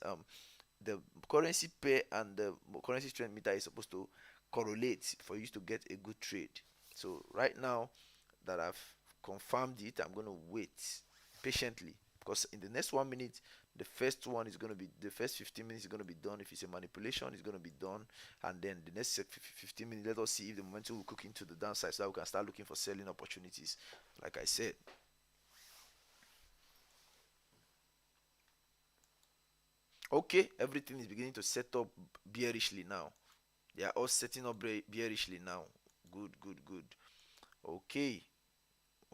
Speaker 1: the currency pair and the currency strength meter is supposed to correlate for you to get a good trade. So right now that I've confirmed it, I'm going to wait patiently, because in the next 1 minute, the first 15 minutes is going to be done. If it's a manipulation, it's going to be done, and then the next 15 minutes, let us see if the momentum will cook into the downside, so that we can start looking for selling opportunities. Like I said, okay, everything is beginning to set up bearishly now. They are all setting up bearishly now. Good, good, good. Okay,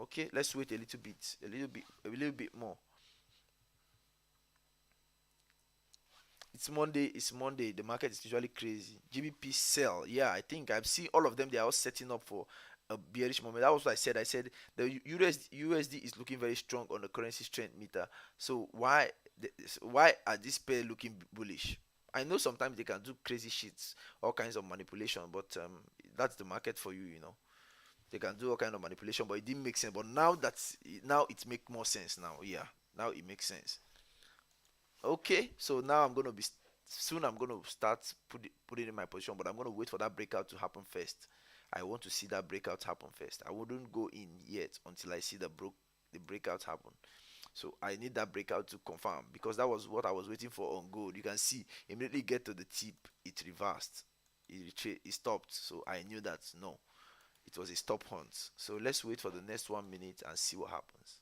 Speaker 1: okay. Let's wait a little bit, a little bit more. It's Monday. It's Monday. The market is usually crazy. GBP sell. Yeah, I think I've seen all of them. They are all setting up for a bearish moment. That was what I said. I said the USD is looking very strong on the currency strength meter. So why are this pair looking bullish? I know sometimes they can do crazy shits, all kinds of manipulation, but that's the market for you, you know. They can do all kind of manipulation, but it didn't make sense. But now it make more sense now. Yeah, now it makes sense. Okay, so now soon. I'm gonna start putting in my position, but I'm gonna wait for that breakout to happen first. I want to see that breakout happen first. I wouldn't go in yet until I see the breakout happen. So I need that breakout to confirm, because that was what I was waiting for on gold. You can see immediately get to the tip, it reversed, it stopped. So I knew that no, it was a stop hunt. So let's wait for the next 1 minute and see what happens.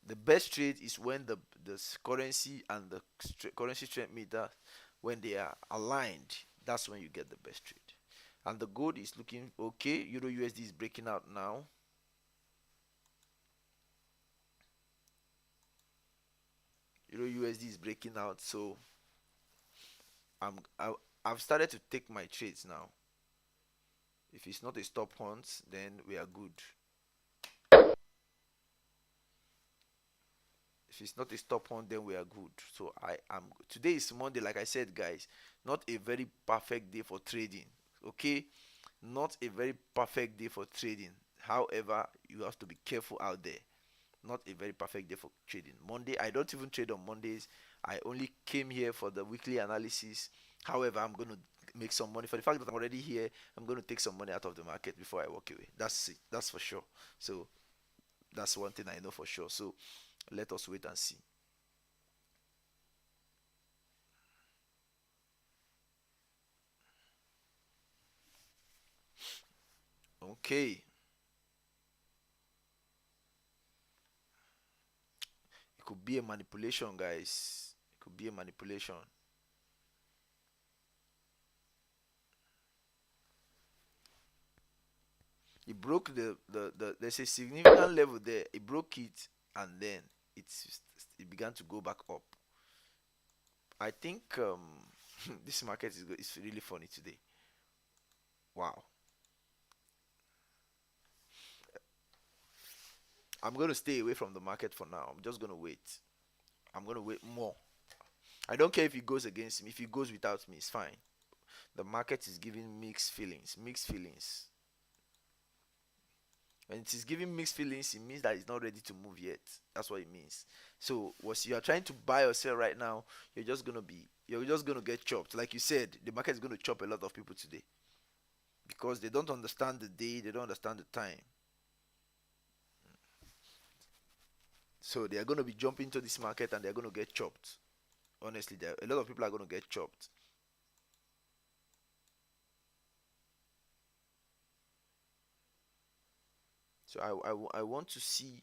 Speaker 1: The best trade is when the currency and the currency strength meter, when they are aligned. That's when you get the best trade. And the gold is looking okay. Euro USD is breaking out now. Euro USD is breaking out, so I'm I, I've started to take my trades now. If it's not a stop hunt, then we are good. If it's not a stop hunt, then we are good. So I am today is Monday, like I said, guys. Not a very perfect day for trading. Okay, not a very perfect day for trading. However, you have to be careful out there. Not a very perfect day for trading. Monday, I don't even trade on Mondays. I only came here for the weekly analysis. However, I'm going to make some money. For the fact that I'm already here, I'm going to take some money out of the market before I walk away. That's it. That's for sure. So that's one thing I know for sure. So let us wait and see. Okay. It could be a manipulation, guys. It could be a manipulation. It broke there's a significant level there. It broke it, and then it began to go back up. I think this market is really funny today. Wow. I'm going to stay away from the market for now. I'm just going to wait. I'm going to wait more. I don't care if it goes against me. If it goes without me, it's fine. The market is giving mixed feelings. Mixed feelings. When it is giving mixed feelings, it means that it's not ready to move yet. That's what it means. So, what you are trying to buy or sell right now, you're just gonna get chopped. Like you said, the market is gonna chop a lot of people today because they don't understand the day, they don't understand the time. So they are gonna be jumping into this market and they're gonna get chopped. Honestly, a lot of people are gonna get chopped. So I want to see.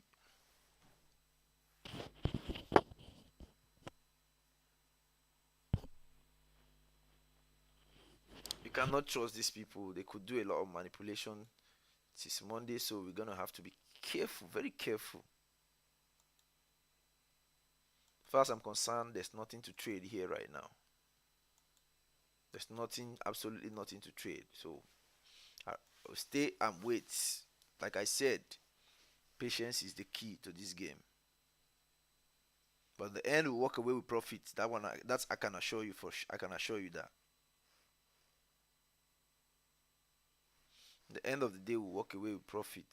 Speaker 1: You cannot trust these people. They could do a lot of manipulation. It's Monday, so we're gonna have to be careful, very careful. As far as I'm concerned, there's nothing to trade here right now. There's nothing, absolutely nothing to trade. So I'll stay and wait. Like I said, patience is the key to this game. But in the end, we walk away with profits. That one, that's I can assure you I can assure you that. At the end of the day, we walk away with profit.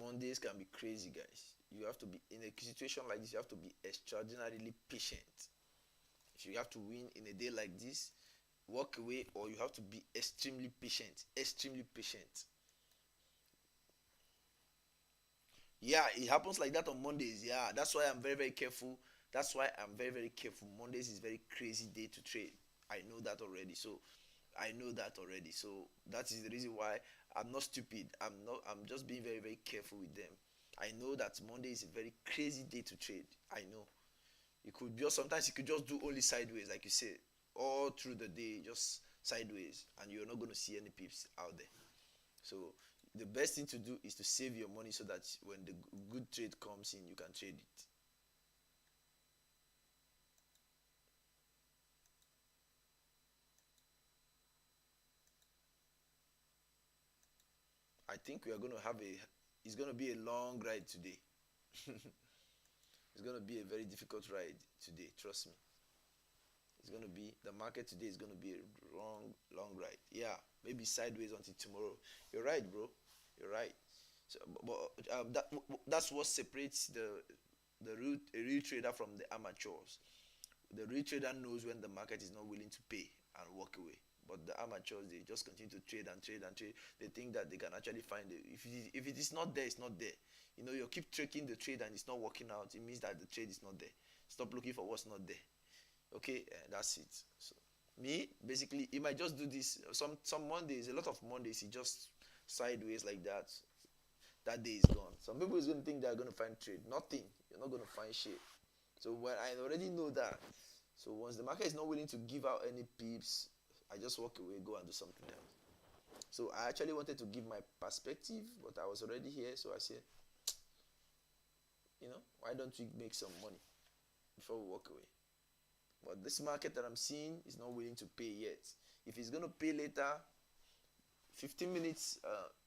Speaker 1: Mondays can be crazy, guys. You have to be in a situation like this. You have to be extraordinarily patient. If you have to win in a day like this, walk away, or you have to be extremely patient. Extremely patient. Yeah, it happens like that on Mondays. Yeah, that's why I'm very, very careful. That's why I'm very, very careful. Mondays is very crazy day to trade. I know that already. So I know that already. So that is the reason why I'm not stupid. I'm just being very, very careful with them. I know that Monday is a very crazy day to trade. I know. You could just sometimes you could just do only sideways, like you said, all through the day, just sideways, and you're not gonna see any pips out there. So the best thing to do is to save your money so that when the good trade comes in, you can trade it. I think we are gonna have a. It's gonna be a long ride today. It's gonna be a very difficult ride today. Trust me. It's gonna be the market today is gonna be a long ride. Yeah, maybe sideways until tomorrow. You're right, bro. You're right. So, that's what separates the real trader from the amateurs. The real trader knows when the market is not willing to pay and walk away. But the amateurs, they just continue to trade and trade and trade. They think that they can actually find it. If it is not there, it's not there. You know, you keep tracking the trade and it's not working out. It means that the trade is not there. Stop looking for what's not there. Okay, that's it. So me, basically, he might just do this. Some Mondays, a lot of Mondays, he just sideways like that. That day is gone. Some people is gonna think they're gonna find trade. Nothing. You're not gonna find shit. So when I already know that, so once the market is not willing to give out any pips, I just walk away, go and do something else. So I actually wanted to give my perspective, but I was already here, so I said, why don't we make some money before we walk away? But this market that I'm seeing is not willing to pay yet. If it's gonna pay later, 15 minutes,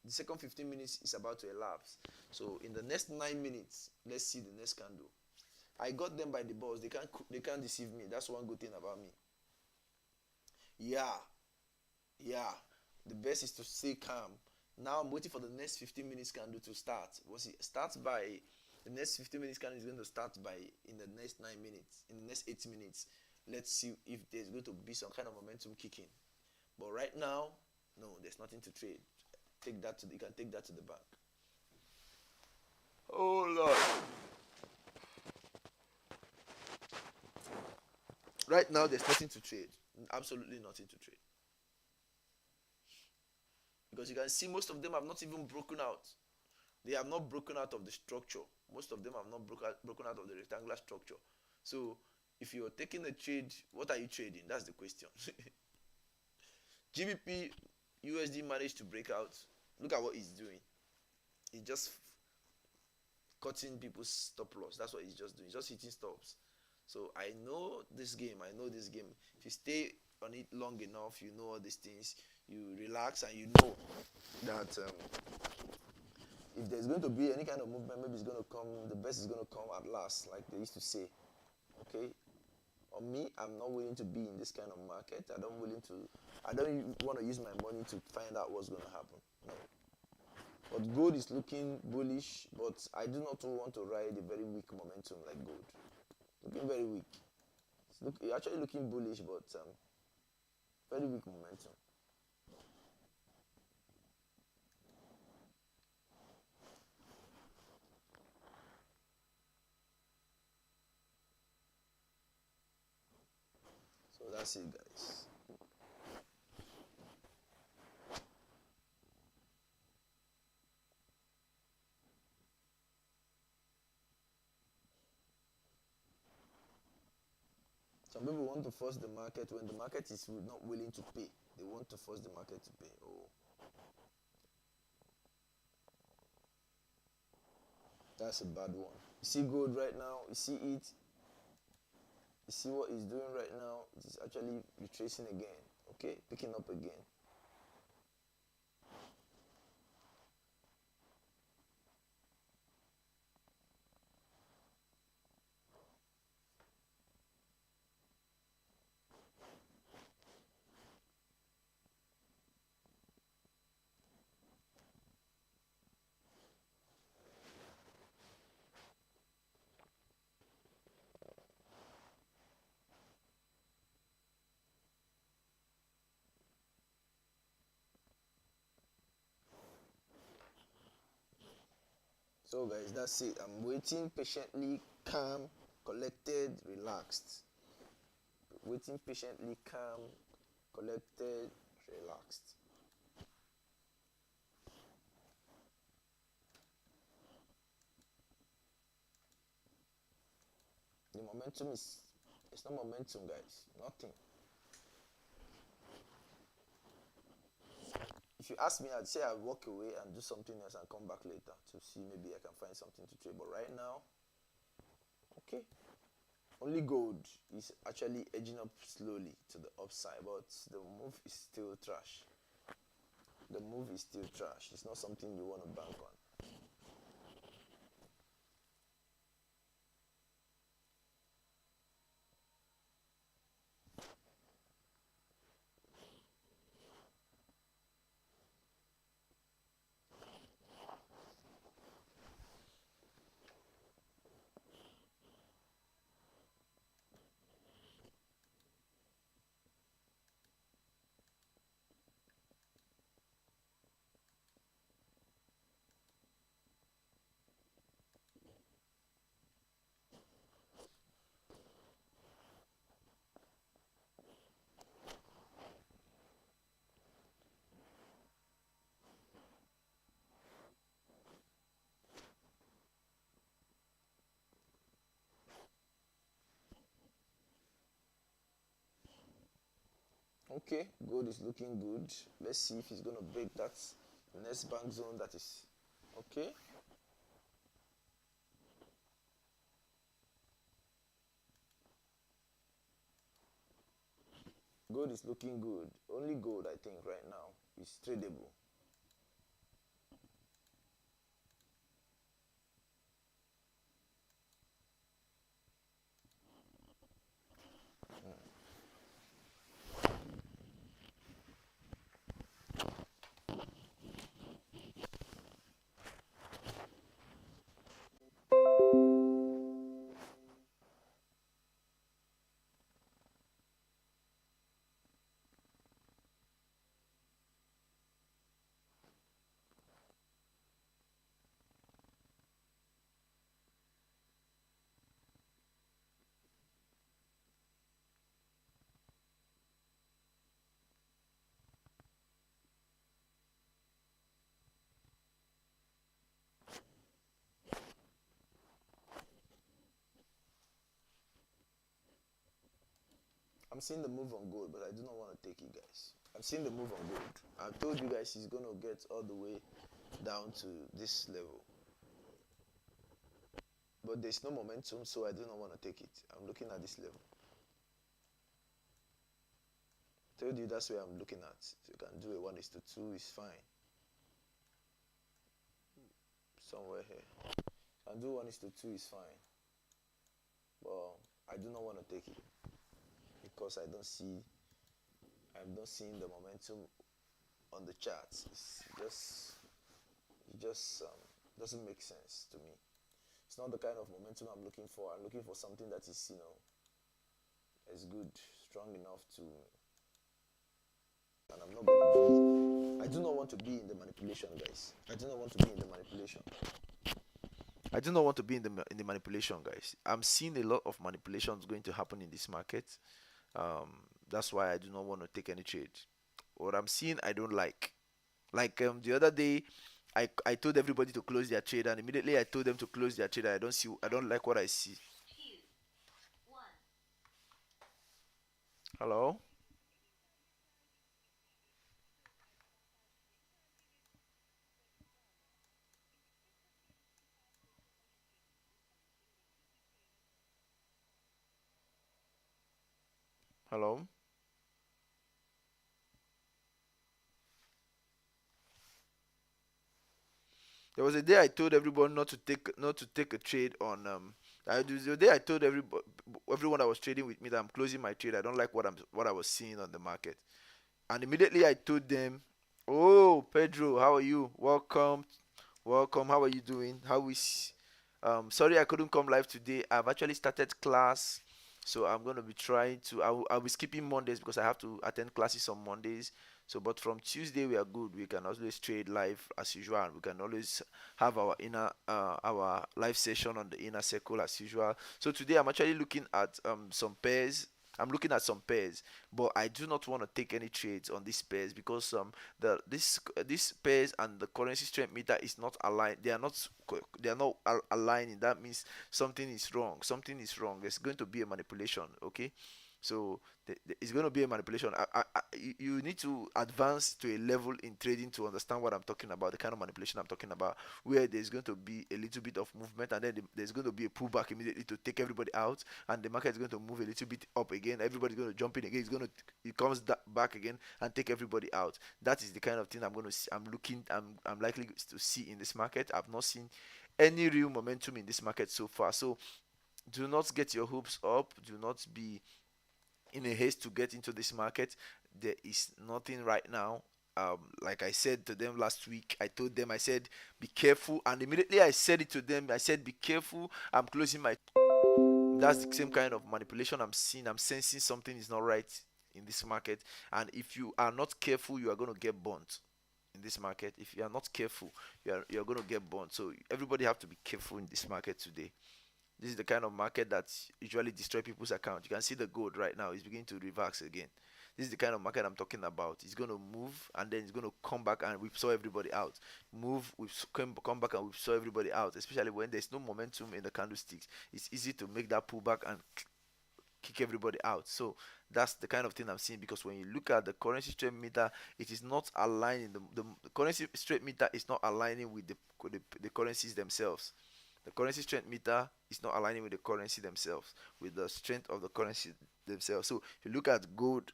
Speaker 1: the second 15 minutes is about to elapse. So in the next 9 minutes, let's see the next candle. I got them by the balls. They can't deceive me. That's one good thing about me. Yeah, yeah. The best is to stay calm. Now I'm waiting for the next 15 minutes candle to start. Once it starts by the next 15 minutes candle is going to start by in the next 9 minutes, in the next 8 minutes. Let's see if there's going to be some kind of momentum kicking. But right now, no, there's nothing to trade. You can take that to the bank. Oh Lord. Right now there's nothing to trade. Absolutely nothing to trade. Because you can see most of them have not even broken out. They have not broken out of the structure. Most of them have not broken out of the rectangular structure. So If you're taking a trade, what are you trading? That's the question. GBP USD managed to break out. Look at what he's doing. He's just cutting people's stop loss. That's what he's just doing. He's just hitting stops. So I know this game. I know this game. If you stay on it long enough, you know all these things. You relax and you know that if there's going to be any kind of movement, maybe it's going to come. The best is going to come at last, like they used to say. Okay. On me, I'm not willing to be in this kind of market. I don't want to use my money to find out what's going to happen. No. But gold is looking bullish, but I do not want to ride a very weak momentum like gold. Looking very weak. It's actually looking bullish, but very weak momentum. So that's it, guys. Some people want to force the market when the market is not willing to pay. They want to force the market to pay. Oh, that's a bad one. You see gold right now. You see it. You see what it's doing right now. It's actually retracing again. Okay, picking up again. So guys, that's it. I'm waiting patiently, calm, collected, relaxed. Waiting patiently, calm, collected, relaxed. The momentum is, it's not momentum, guys. Nothing. If you ask me, I'd say I'd walk away and do something else and come back later to see maybe I can find something to trade. But right now, okay. Only gold is actually edging up slowly to the upside, but the move is still trash. The move is still trash. It's not something you want to bank on. Okay, gold is looking good. Let's see if he's gonna break that next bank zone that is okay. Gold is looking good. Only gold I think right now is tradable. I'm seeing the move on gold, but I do not want to take it, guys. I'm seeing the move on gold. I told you guys it's gonna get all the way down to this level, but there's no momentum, so I do not want to take it. I'm looking at this level. Told you that's where I'm looking at. So you can do a 1:2 is fine. Somewhere here. And do 1:2 is fine. But I do not want to take it because I'm not seeing the momentum on the charts. It just doesn't make sense to me. It's not the kind of momentum I'm looking for. I'm looking for something that is, as good, strong enough to, and I'm not going to be. I do not want to be in the manipulation, guys. I do not want to be in the manipulation. I do not want to be in the manipulation, guys. I'm seeing a lot of manipulations going to happen in this market. That's why I do not want to take any trade. What I'm seeing, I don't like. Like the other day, I told everybody to close their trade, and immediately I told them to close their trade. I don't like what I see. Hello. Hello. There was a day I told everyone not to take a trade on the day I told everyone I was trading with me that I'm closing my trade. I don't like what I was seeing on the market. And immediately I told them, "Oh, Pedro, how are you? Welcome, welcome. How are you doing? How is sorry I couldn't come live today. I've actually started class, so I'm going to be trying to I'll be skipping Mondays because I have to attend classes on Mondays. So but from Tuesday we are good. We can always trade live as usual, and we can always have our live session on the inner circle as usual. So today I'm actually looking at some pairs. I'm looking at some pairs, but I do not want to take any trades on these pairs because this pairs and the currency strength meter is not aligned. They are not aligning. That means something is wrong. Something is wrong. There's going to be a manipulation. Okay, so it's going to be a manipulation. You need to advance to a level in trading to understand what I'm talking about, the kind of manipulation I'm talking about, where there's going to be a little bit of movement and then there's going to be a pullback immediately to take everybody out, and the market is going to move a little bit up again. Everybody's going to jump in again. It comes back again and take everybody out. That is the kind of thing I'm going to see. I'm likely to see in this market. I've not seen any real momentum in this market so far. So do not get your hopes up. Do not be in a haste to get into this market. There is nothing right now. Like I said to them last week, I told them, I said, be careful. And immediately I said it to them, I said, be careful. I'm closing my. That's the same kind of manipulation I'm seeing. I'm sensing something is not right in this market. And if you are not careful, you are going to get burnt in this market. If you are not careful, you're going to get burnt. So everybody have to be careful in this market today. This is the kind of market that usually destroy people's account. You can see the gold right now is beginning to reverse again. This is the kind of market I'm talking about. It's going to move and then it's going to come back and whipsaw everybody out. Move, come back and whipsaw everybody out. Especially when there's no momentum in the candlesticks, it's easy to make that pullback and kick everybody out. So that's the kind of thing I'm seeing, because when you look at the currency strength meter, it is not aligning. The currency strength meter is not aligning with the currencies themselves. The currency strength meter is not aligning with the currency themselves, with the strength of the currency themselves. So if you look at gold,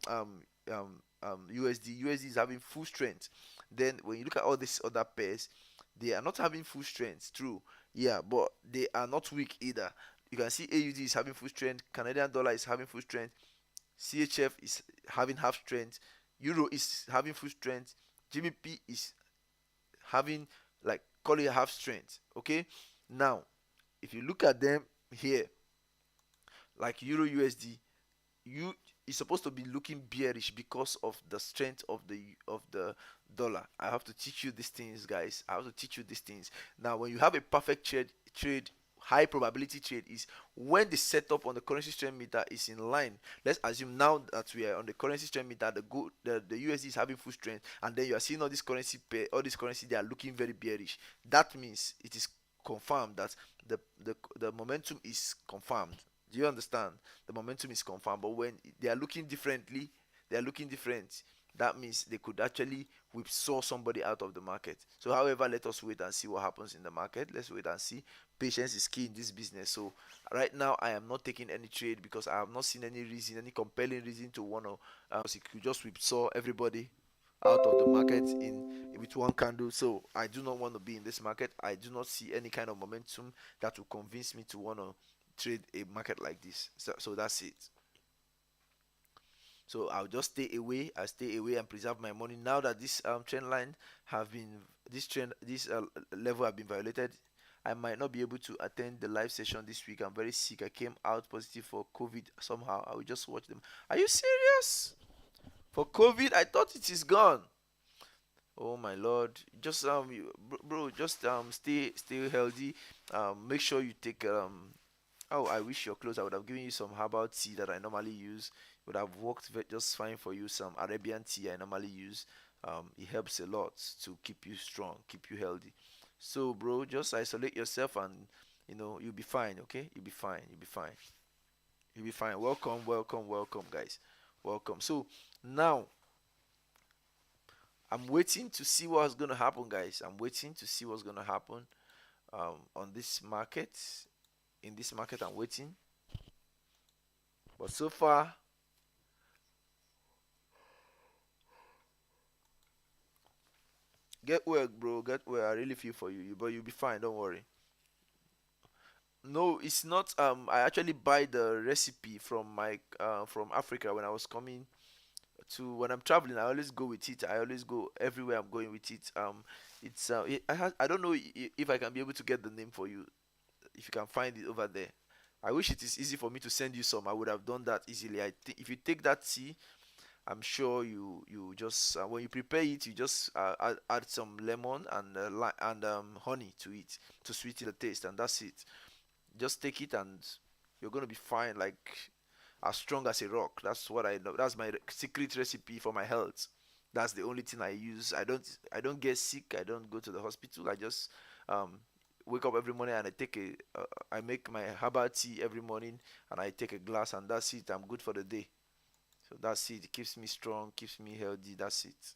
Speaker 1: um, um, USD is having full strength. Then when you look at all these other pairs, they are not having full strength. True, yeah, but they are not weak either. You can see AUD is having full strength, Canadian dollar is having full strength, CHF is having half strength, Euro is having full strength, GBP is having, like, call it half strength. Okay, now if you look at them here, like Euro USD, you is supposed to be looking bearish because of the strength of the dollar. I have to teach you these things, guys. I have to teach you these things. Now when you have a perfect trade, high probability trade is when the setup on the currency strength meter is in line. Let's assume now that we are on the currency strength meter, the USD is having full strength, and then you are seeing all this currency pair, all this currency, they are looking very bearish. That means it is confirmed that the momentum is confirmed. Do you understand? The momentum is confirmed, but when they are looking differently, they are looking different. That means they could actually whipsaw somebody out of the market. So, however, let us wait and see what happens in the market. Let's wait and see. Patience is key in this business. So, right now, I am not taking any trade because I have not seen any reason, any compelling reason to want to. It could just whipsaw everybody out of the market in with one candle. So, I do not want to be in this market. I do not see any kind of momentum that will convince me to want to trade a market like this. So that's it. So I'll just stay away. I stay away and preserve my money. Now that this trend line have been this level have been violated, I might not be able to attend the live session this week. I'm very sick. I came out positive for COVID somehow. I will just watch them. Are you serious? For COVID, I thought it is gone. Oh my lord! Just bro, just stay healthy. Make sure you take Oh, I wish your clothes. I would have given you some herbal tea that I normally use. It would have worked just fine for you. Some Arabian tea I normally use. It helps a lot to keep you strong, keep you healthy. So, bro, just isolate yourself and you'll be fine. Okay, you'll be fine. You'll be fine. You'll be fine. Welcome, welcome, welcome, guys. Welcome. So now I'm waiting to see what's gonna happen, guys. I'm waiting to see what's gonna happen on this market. In this market, I'm waiting. But so far, get well, bro. Get well. I really feel for you, but you'll be fine. Don't worry. No, it's not. I actually buy the recipe from my from Africa when I was coming to when I'm traveling. I always go with it. I always go everywhere I'm going with it. I don't know if I can be able to get the name for you. If you can find it over there. I wish it is easy for me to send you some. I would have done that easily. I think if you take that tea, I'm sure you just when you prepare it, you just add some lemon and honey to it to sweeten the taste, and that's it. Just take it, and you're gonna be fine, like as strong as a rock. That's what I know. That's my secret recipe for my health. That's the only thing I use. I don't get sick. I don't go to the hospital. I just um, wake up every morning and I make my herbal tea every morning, and I take a glass, and that's it. I'm good for the day. So that's it. It keeps me strong, keeps me healthy. That's it.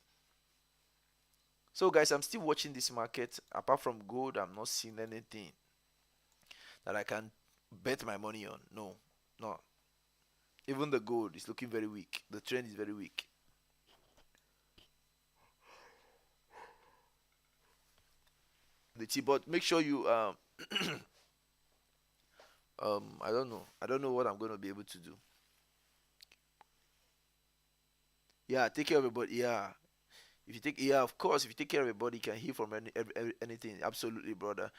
Speaker 1: So guys, I'm still watching this market. Apart from gold, I'm not seeing anything that I can bet my money on. No, no. Even the gold is looking very weak. The trend is very weak. The T, but make sure you I don't know. I don't know what I'm gonna be able to do. Yeah, take care of everybody. Yeah, if you take yeah, of course, if you take care of your body, you can heal from anything. Absolutely, brother.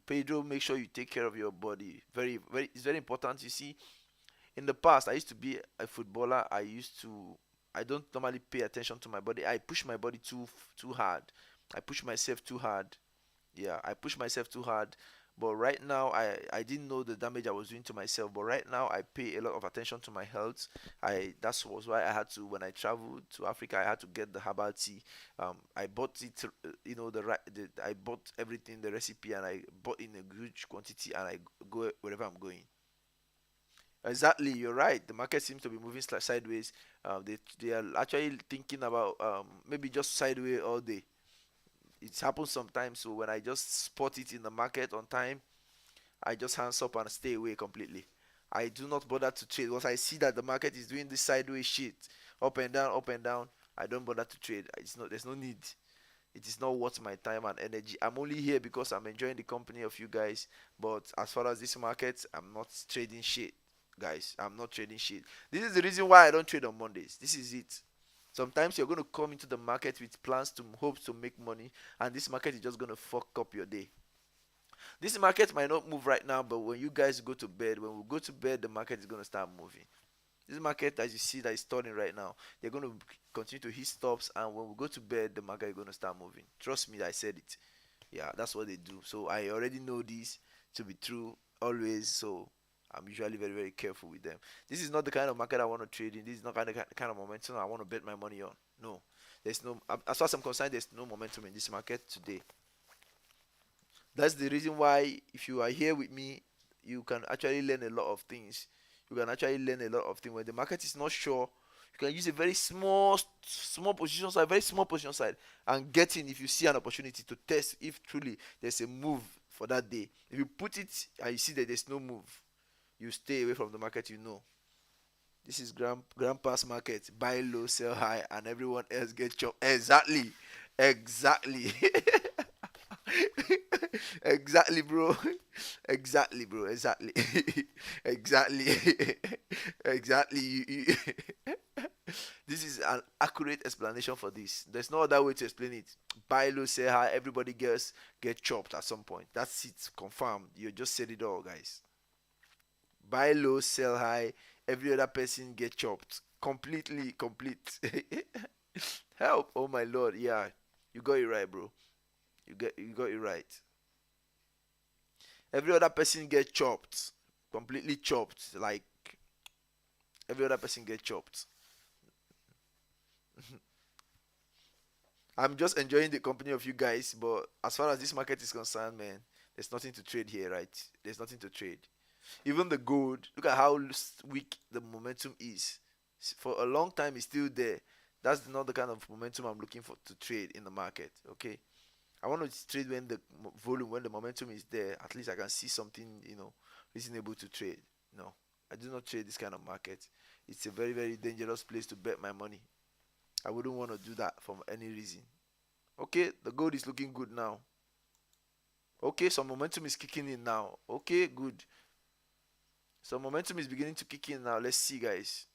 Speaker 1: Pedro, make sure you take care of your body. Very, very, it's very important. You see, in the past, I used to be a footballer. I don't normally pay attention to my body. I push my body too hard. I push myself too hard. Yeah, I push myself too hard. But right now, I didn't know the damage I was doing to myself. But right now, I pay a lot of attention to my health. That's was why I had to when I traveled to Africa, I had to get the herbal tea. I bought it, I bought everything, the recipe, and I bought in a huge quantity, and I go wherever I'm going. Exactly, you're right. The market seems to be moving sideways. They are actually thinking about maybe just sideways all day. It happens sometimes. So when I just spot it in the market on time, I just hands up and stay away completely. I do not bother to trade once I see that the market is doing this sideways shit, up and down, up and down. I don't bother to trade. It's not. There's no need. It is not worth my time and energy. I'm only here because I'm enjoying the company of you guys. But as far as this market, I'm not trading shit, guys. I'm not trading shit. This is the reason why I don't trade on Mondays. This is it. Sometimes you're going to come into the market with plans to hope to make money, and this market is just going to fuck up your day. This market might not move right now, but when you guys go to bed, when we go to bed, the market is going to start moving. This market, as you see, that is turning right now, they're going to continue to hit stops, and when we go to bed, the market is going to start moving. Trust me, I said it. Yeah, that's what they do. So I already know this to be true always. So I'm usually very, very careful with them. This is not the kind of market I want to trade in. This is not kind of momentum I want to bet my money on. No, there's no. As far as I'm concerned, there's no momentum in this market today. That's the reason why, if you are here with me, you can actually learn a lot of things. You can actually learn a lot of things when the market is not sure. You can use a very small position side, very small position side, and get in if you see an opportunity to test if truly there's a move for that day. If you put it and you see that there's no move, you stay away from the market. This is grandpa's market. Buy low, sell high, and everyone else get chopped. Exactly, exactly. Exactly, bro. Exactly, bro. Exactly. Exactly. Exactly. This is an accurate explanation for this. There's no other way to explain it. Buy low, sell high. Everybody get chopped at some point. That's it. Confirmed. You just said it all, guys. Buy low, sell high. Every other person get chopped. Completely complete. Help! Oh my lord. Yeah, you got it right, bro. You got it right. Every other person get chopped, completely chopped. Like every other person get chopped. I'm just enjoying the company of you guys, but as far as this market is concerned, man, there's nothing to trade here, right? There's nothing to trade. Even the gold, look at how weak the momentum is. For a long time, it's still there. That's not the kind of momentum I'm looking for to trade in the market. Okay, I want to trade when the volume, when the momentum is there. At least I can see something, reasonable to trade. No, I do not trade this kind of market. It's a very, very dangerous place to bet my money. I wouldn't want to do that for any reason. Okay, the gold is looking good now. Okay, some momentum is kicking in now. Okay, good. Some momentum is beginning to kick in now. Let's see, guys.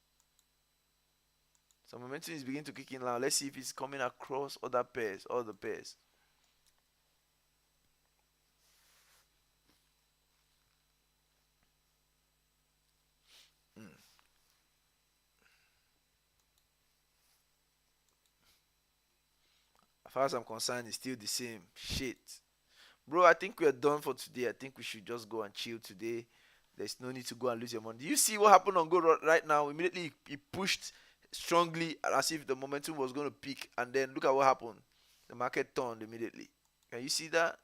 Speaker 1: Some momentum is beginning to kick in now. Let's see if it's coming across other pairs, all the pairs. Mm. As far as I'm concerned, it's still the same. Shit. Bro, I think we are done for today. I think we should just go and chill today. There's no need to go and lose your money. Do you see what happened on gold right now? Immediately, he pushed strongly as if the momentum was going to peak. And then look at what happened. The market turned immediately. Can you see that?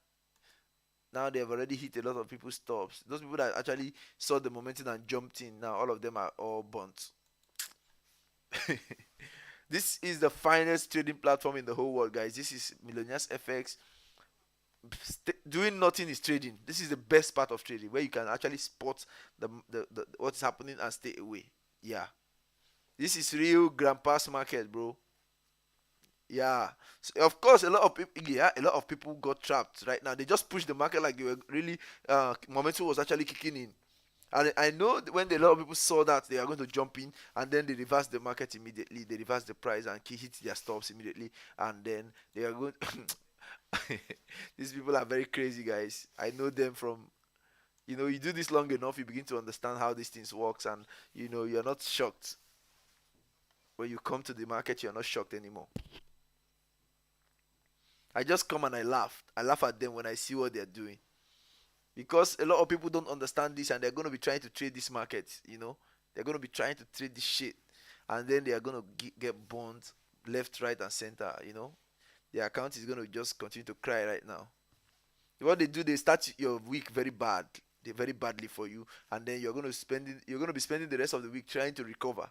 Speaker 1: Now they have already hit a lot of people's stops. Those people that actually saw the momentum and jumped in, now all of them are all burnt. This is the finest trading platform in the whole world, guys. This is Millionaires FX. Doing nothing is trading. This is the best part of trading, where you can actually spot the what's happening and stay away. Yeah, this is real grandpa's market, bro. Yeah, so of course, a lot of people. Yeah, a lot of people got trapped right now. They just pushed the market like they were really. Momentum was actually kicking in. And I know when a lot of people saw that they are going to jump in, and then they reverse the market immediately. They reverse the price and hit their stops immediately, and then they are going. These people are very crazy, guys. I know them from. You do this long enough, you begin to understand how these things works, and you're not shocked when you come to the market. You're not shocked anymore. I just come and I laugh. I laugh at them when I see what they're doing, because a lot of people don't understand this, and they're going to be trying to trade this market. They're going to be trying to trade this shit, and then they are going to get burned left, right, and center. Their account is going to just continue to cry right now. What they do, they start your week very bad, they very badly for you, and then you're going to be spending the rest of the week trying to recover.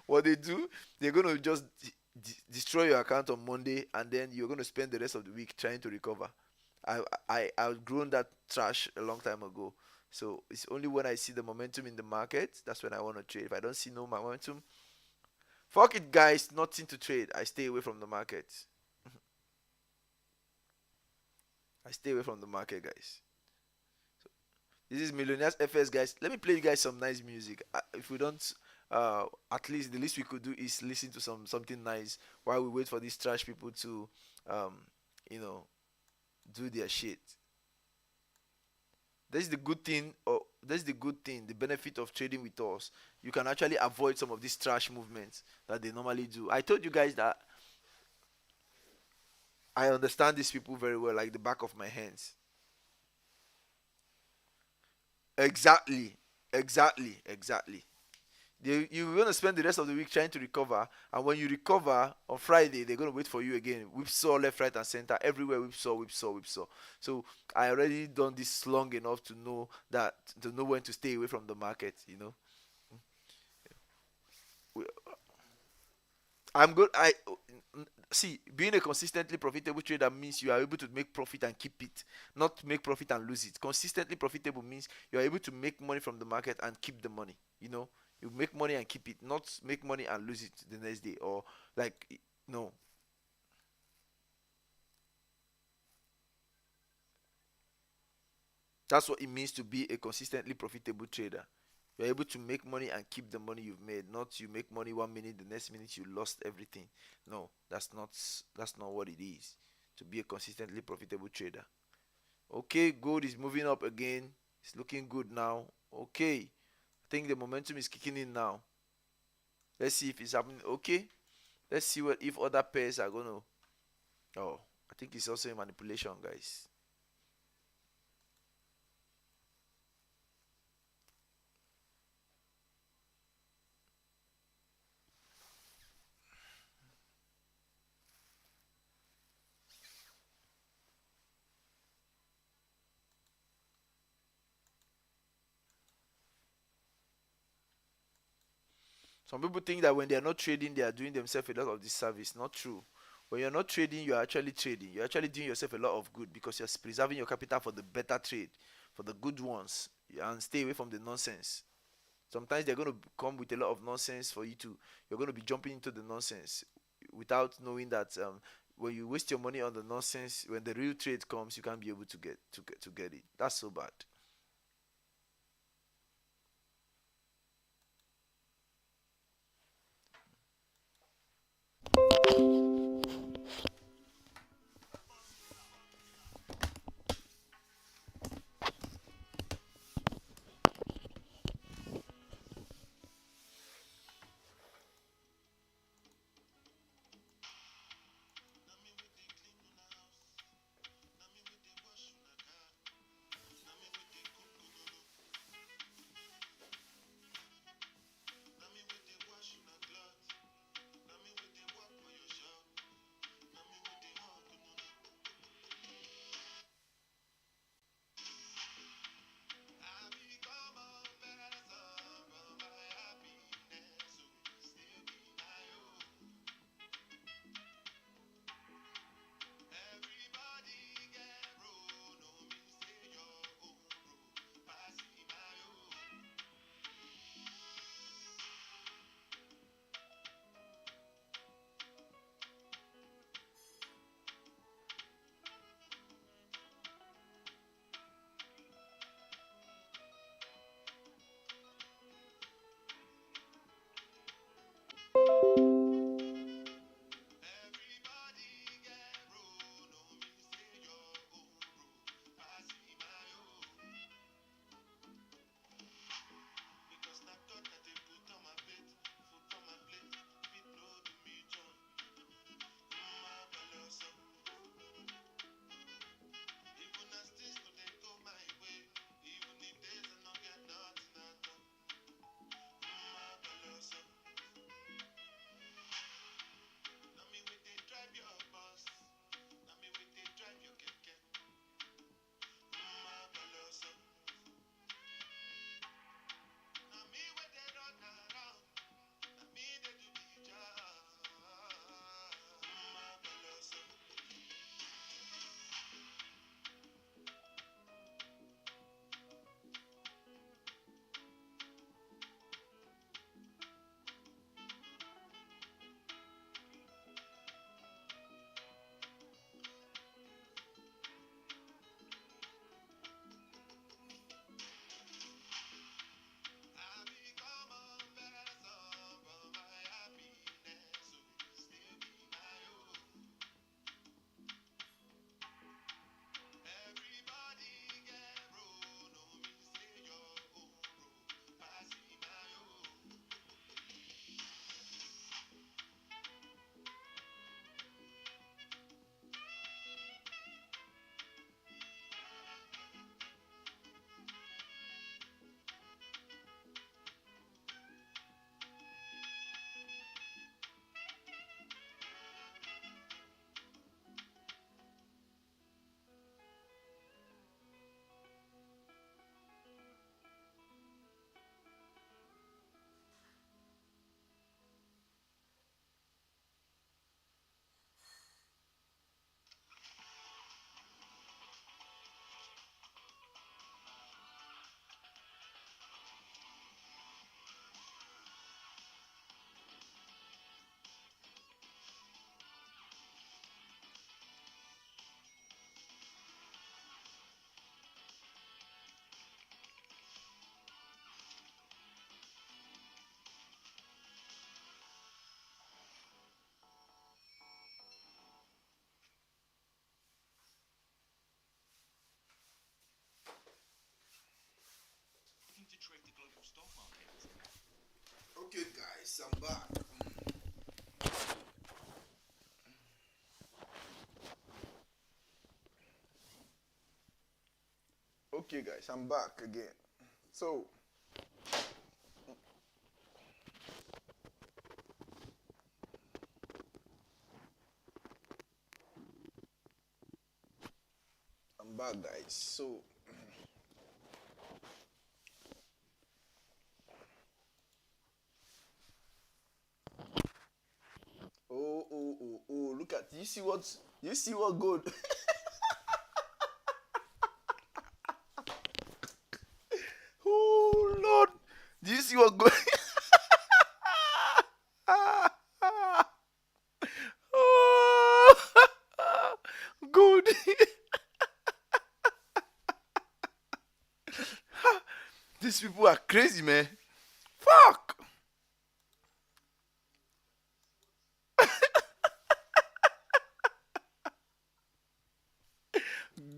Speaker 1: What they do, they're going to just destroy your account on Monday, and then you're going to spend the rest of the week trying to recover. I've grown that trash a long time ago. So it's only when I see the momentum in the market, that's when I want to trade. If I don't see no momentum, fuck it, guys. Nothing to trade. I stay away from the market. I stay away from the market, guys. This is Millionaires FS, guys. Let me play you guys some nice music. If we don't, at least the least we could do is listen to something nice while we wait for these trash people to, um, you know, do their shit. That's the good thing, or that's the good thing, the benefit of trading with us. You can actually avoid some of these trash movements that they normally do. I told you guys that I understand these people very well, like the back of my hands. Exactly, exactly, exactly. You're gonna spend the rest of the week trying to recover, and when you recover on Friday, they're gonna wait for you again. Whipsaw left, right, and center, everywhere. Whipsaw, whipsaw, whipsaw. So I already done this long enough to know that, to know when to stay away from the market. We- I'm good. See, being a consistently profitable trader means you are able to make profit and keep it, not make profit and lose it. Consistently profitable means you are able to make money from the market and keep the money. You make money and keep it, not make money and lose it the next day, or like, no. That's what it means to be a consistently profitable trader. You're able to make money and keep the money you've made, not you make money 1 minute, the next minute you lost everything. No, that's not what it is to be a consistently profitable trader. Okay, gold is moving up again. It's looking good now. Okay, I think the momentum is kicking in now. Let's see if it's happening. Okay, let's see what if other pairs are gonna. Oh, I think it's also a manipulation, guys. Some people think that when they are not trading, they are doing themselves a lot of disservice. Not true. When you're not trading, you're actually trading. You're actually doing yourself a lot of good because you're preserving your capital for the better trade, for the good ones, and stay away from the nonsense. Sometimes they're going to come with a lot of nonsense for you to. You're going to be jumping into the nonsense without knowing that when you waste your money on the nonsense, when the real trade comes, you can't be able to get it. That's so bad. Okay, guys, I'm back again. So, I'm back, guys. So, oh, look at, you see what gold? Oh, Lord. Do you see what gold? Oh, gold. These people are crazy, man. Fuck.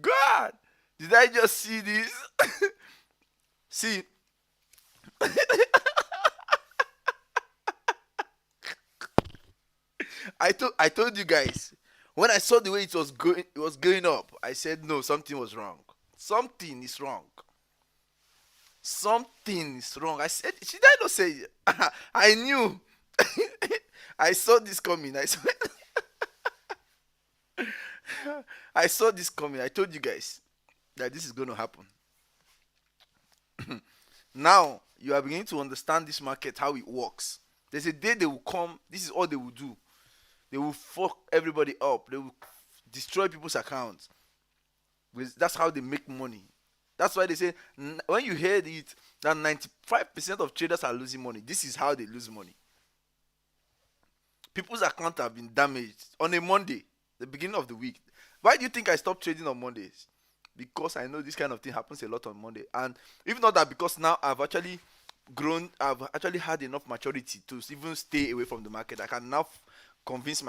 Speaker 1: God. Did I just see this? See, I told you guys when I saw the way it was going up. I said no, something was wrong. Something is wrong. Something is wrong. I said, should I not say it? I knew. I saw this coming. I saw this coming. I told you guys that this is going to happen. Now you are beginning to understand this market, how it works. There's a day they will come. This is all they will do. They will fuck everybody up. They will destroy people's accounts. That's how they make money. That's why they say when you hear it that 95% of traders are losing money. This is how they lose money. People's account have been damaged on a Monday, the beginning of the week. Why do you think I stopped trading on Mondays? Because I know this kind of thing happens a lot on Monday. And if not that, because now I've actually grown, I've actually had enough maturity to even stay away from the market. I can now convince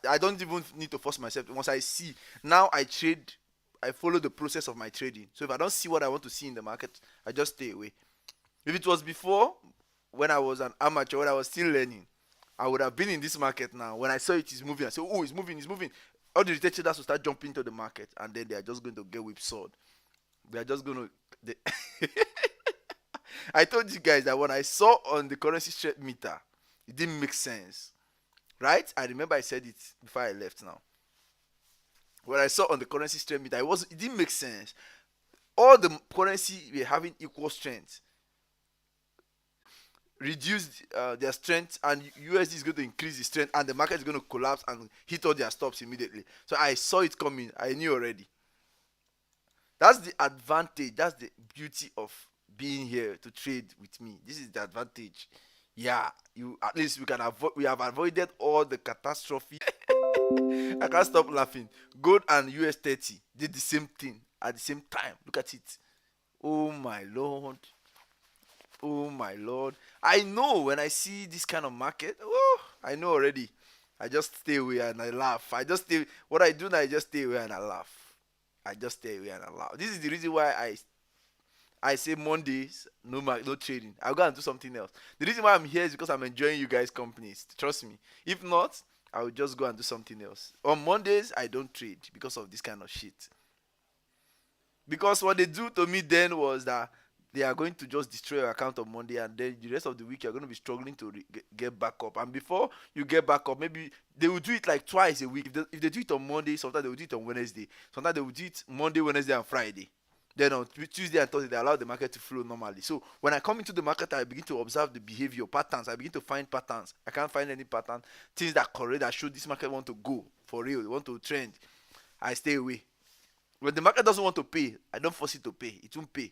Speaker 1: I don't even need to force myself. Once I see, now I trade, I follow the process of my trading. So if I don't see what I want to see in the market, I just stay away. If it was before, when I was an amateur, when I was still learning, I would have been in this market now. When I saw it is moving, I said, "Oh, it's moving, it's moving." All the retail traders will start jumping into the market, and then they are just going to get whipsawed. They are just going to. They I told you guys that when I saw on the currency straight meter, it didn't make sense, right? I remember I said it before I left. Now, when I saw on the currency straight meter, it didn't make sense. All the currency were having equal strength. Reduce their strength, and USD is going to increase the strength, and the market is going to collapse and hit all their stops immediately. So I saw it coming. I knew already. That's the advantage. That's the beauty of being here to trade with me. This is the advantage. Yeah, you at least we have avoided all the catastrophe. I can't stop laughing. Gold and US 30 did the same thing at the same time. Look at it. Oh my lord. Oh my lord. I know when I see this kind of market, oh, I know already. I just stay away and I laugh. I just stay what I do now, I just stay away and I laugh. I just stay away and I laugh. This is the reason why I say Mondays, no trading. I'll go and do something else. The reason why I'm here is because I'm enjoying you guys' companies. Trust me. If not, I will just go and do something else. On Mondays, I don't trade because of this kind of shit. Because what they do to me then was that they are going to just destroy your account on Monday, and then the rest of the week you're going to be struggling to get back up. And before you get back up, maybe they will do it like twice a week. If they do it on Monday, sometimes they will do it on Wednesday. Sometimes they will do it Monday, Wednesday, and Friday. Then on Tuesday and Thursday, they allow the market to flow normally. So when I come into the market, I begin to observe the behavior patterns. I begin to find patterns. I can't find any pattern. Things that correct, that show this market want to go for real, they want to trend. I stay away. When the market doesn't want to pay, I don't force it to pay. It won't pay.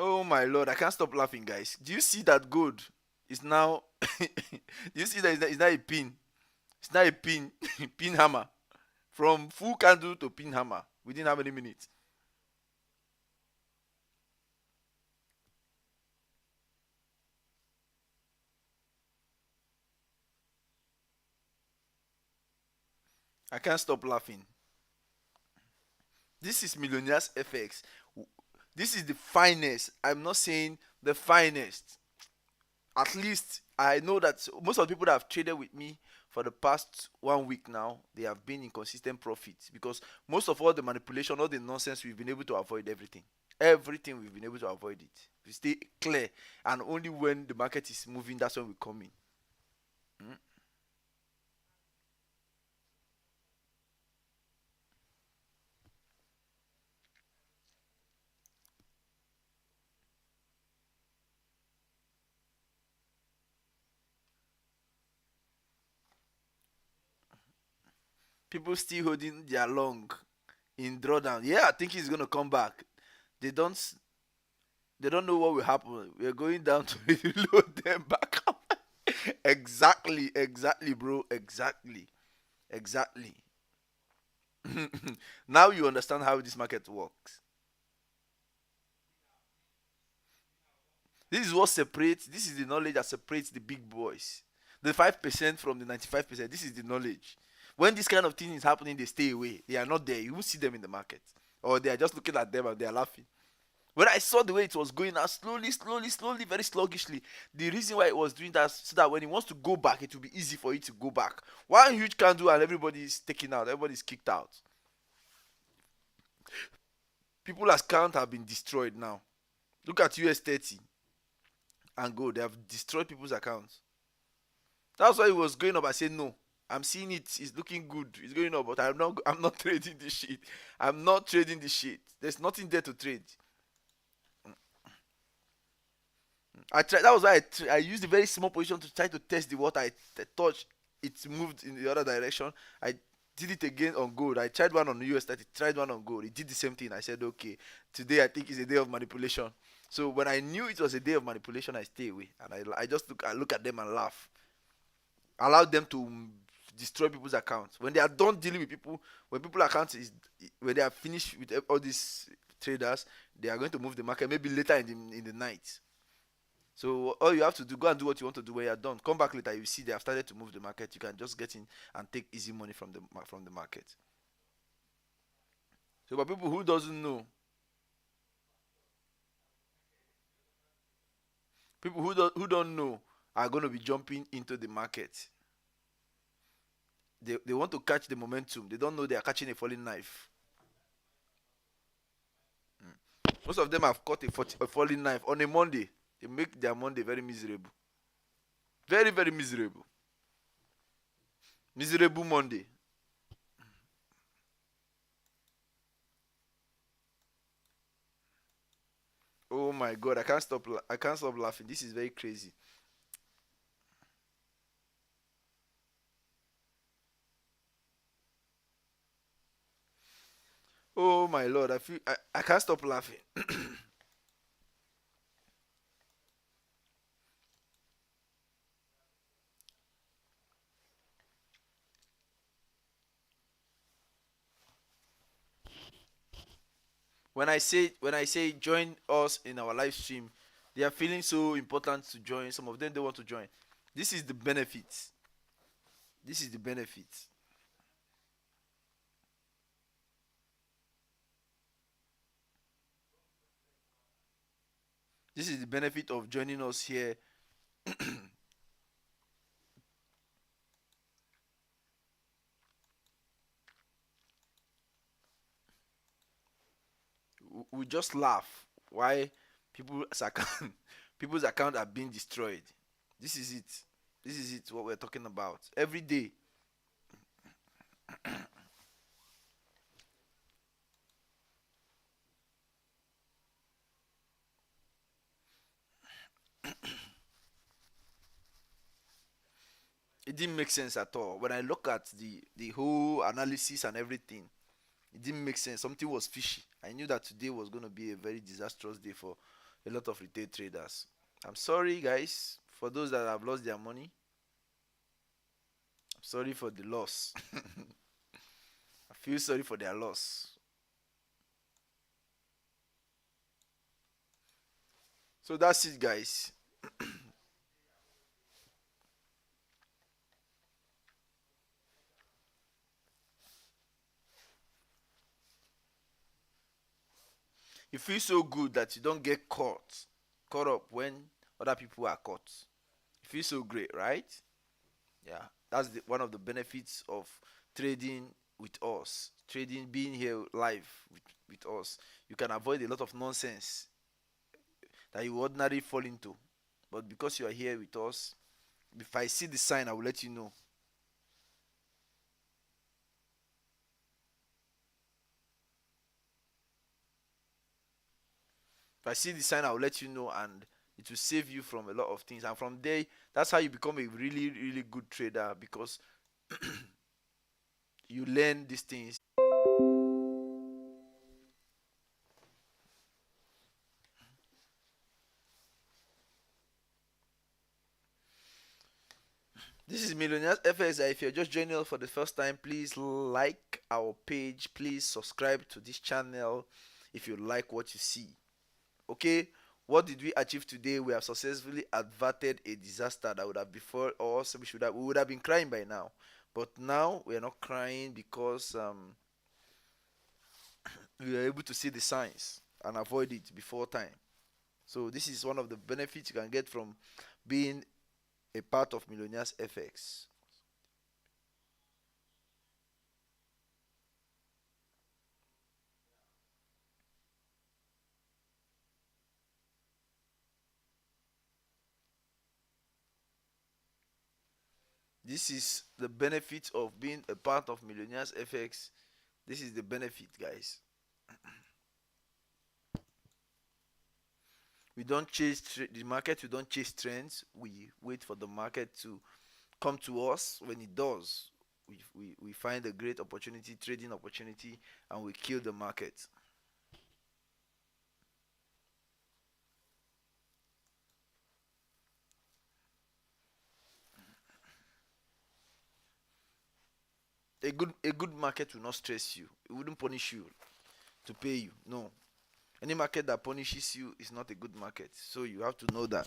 Speaker 1: Oh my lord, I can't stop laughing, guys. Do you see that gold is now? Do you see that it's not a pin? It's not a pin, pin hammer. From full candle to pin hammer within how many minutes? I can't stop laughing. This is Millionaires FX. This is the finest. I'm not saying the finest. At least I know that most of the people that have traded with me for the past 1 week now, they have been in consistent profits because most of all the manipulation, all the nonsense, we've been able to avoid everything. Everything we've been able to avoid it. We stay clear, and only when the market is moving, that's when we come in. Mm. People still holding their long in drawdown. Yeah, I think he's gonna come back. They don't. They don't know what will happen. We're going down to reload them back up. Exactly, exactly, bro. Exactly, exactly. Now you understand how this market works. This is what separates. This is the knowledge that separates the big boys. The 5% from the 95%. This is the knowledge. When this kind of thing is happening, they stay away. They are not there. You won't see them in the market, or they are just looking at them and they are laughing. When I saw the way it was going out slowly, slowly, slowly, very sluggishly, the reason why it was doing that so that when he wants to go back, it will be easy for it to go back. One huge candle and everybody is taken out, everybody is kicked out. People's accounts have been destroyed now. Look at US 30 and go, they have destroyed people's accounts. That's why it was going up. I said no. I'm seeing it. It's looking good. It's going up, but I'm not trading this shit. I'm not trading this shit. There's nothing there to trade. I tried. That was why I used a very small position to try to test the water. I touched. It moved in the other direction. I did it again on gold. I tried one on the US 30. Tried one on gold. It did the same thing. I said, okay, today I think is a day of manipulation. So when I knew it was a day of manipulation, I stay away and I just look at them and laugh. Allow them to destroy people's accounts. When they are done dealing with people, when people accounts is when they are finished with all these traders, they are going to move the market maybe later in the night. So all you have to do, go and do what you want to do when you're done. Come back later, you see they have started to move the market. You can just get in and take easy money from the market. So for people who doesn't know, people who don't know are going to be jumping into the market. They want to catch the momentum. They don't know they are catching a falling knife. Most of them have caught a falling knife on a Monday. They make their Monday very miserable. Very, very miserable. Miserable Monday. Oh my god, I can't stop laughing. This is very crazy. Oh my lord, I can't stop laughing. When I say join us in our live stream, they are feeling so important to join. Some of them they want to join. This is the benefit. This is the benefit. This is the benefit of joining us here. We just laugh. Why people's account people's account are being destroyed. This is it. This is it. What we're talking about every day. It didn't make sense at all. When I look at the whole analysis and everything, it didn't make sense. Something was fishy. I knew that today was going to be a very disastrous day for a lot of retail traders. I'm sorry, guys, for those that have lost their money. I'm sorry for the loss. I feel sorry for their loss. So that's it, guys. You feel so good that you don't get caught up when other people are caught. You feel so great, right? Yeah, that's one of the benefits of trading with us. Trading, being here live with us, you can avoid a lot of nonsense that you would ordinarily fall into. But because you are here with us, if I see the sign, I will let you know. If I see the sign, I will let you know, and it will save you from a lot of things. And from there, that's how you become a really, really good trader, because you learn these things. This is Millionaires FX. If you're just joining us for the first time, please like our page. Please subscribe to this channel if you like what you see. Okay, what did we achieve today? We have successfully averted a disaster that would have before us. We would have been crying by now, but now we are not crying because we are able to see the signs and avoid it before time. So this is one of the benefits you can get from being a part of Millionaires FX. This is the benefit of being a part of Millionaires FX. This is the benefit, guys. We don't chase the market. We don't chase trends. We wait for the market to come to us. When it does, we find a great opportunity, trading opportunity, and we kill the market. A good market will not stress you. It wouldn't punish you to pay you. No. Any market that punishes you is not a good market. So you have to know that.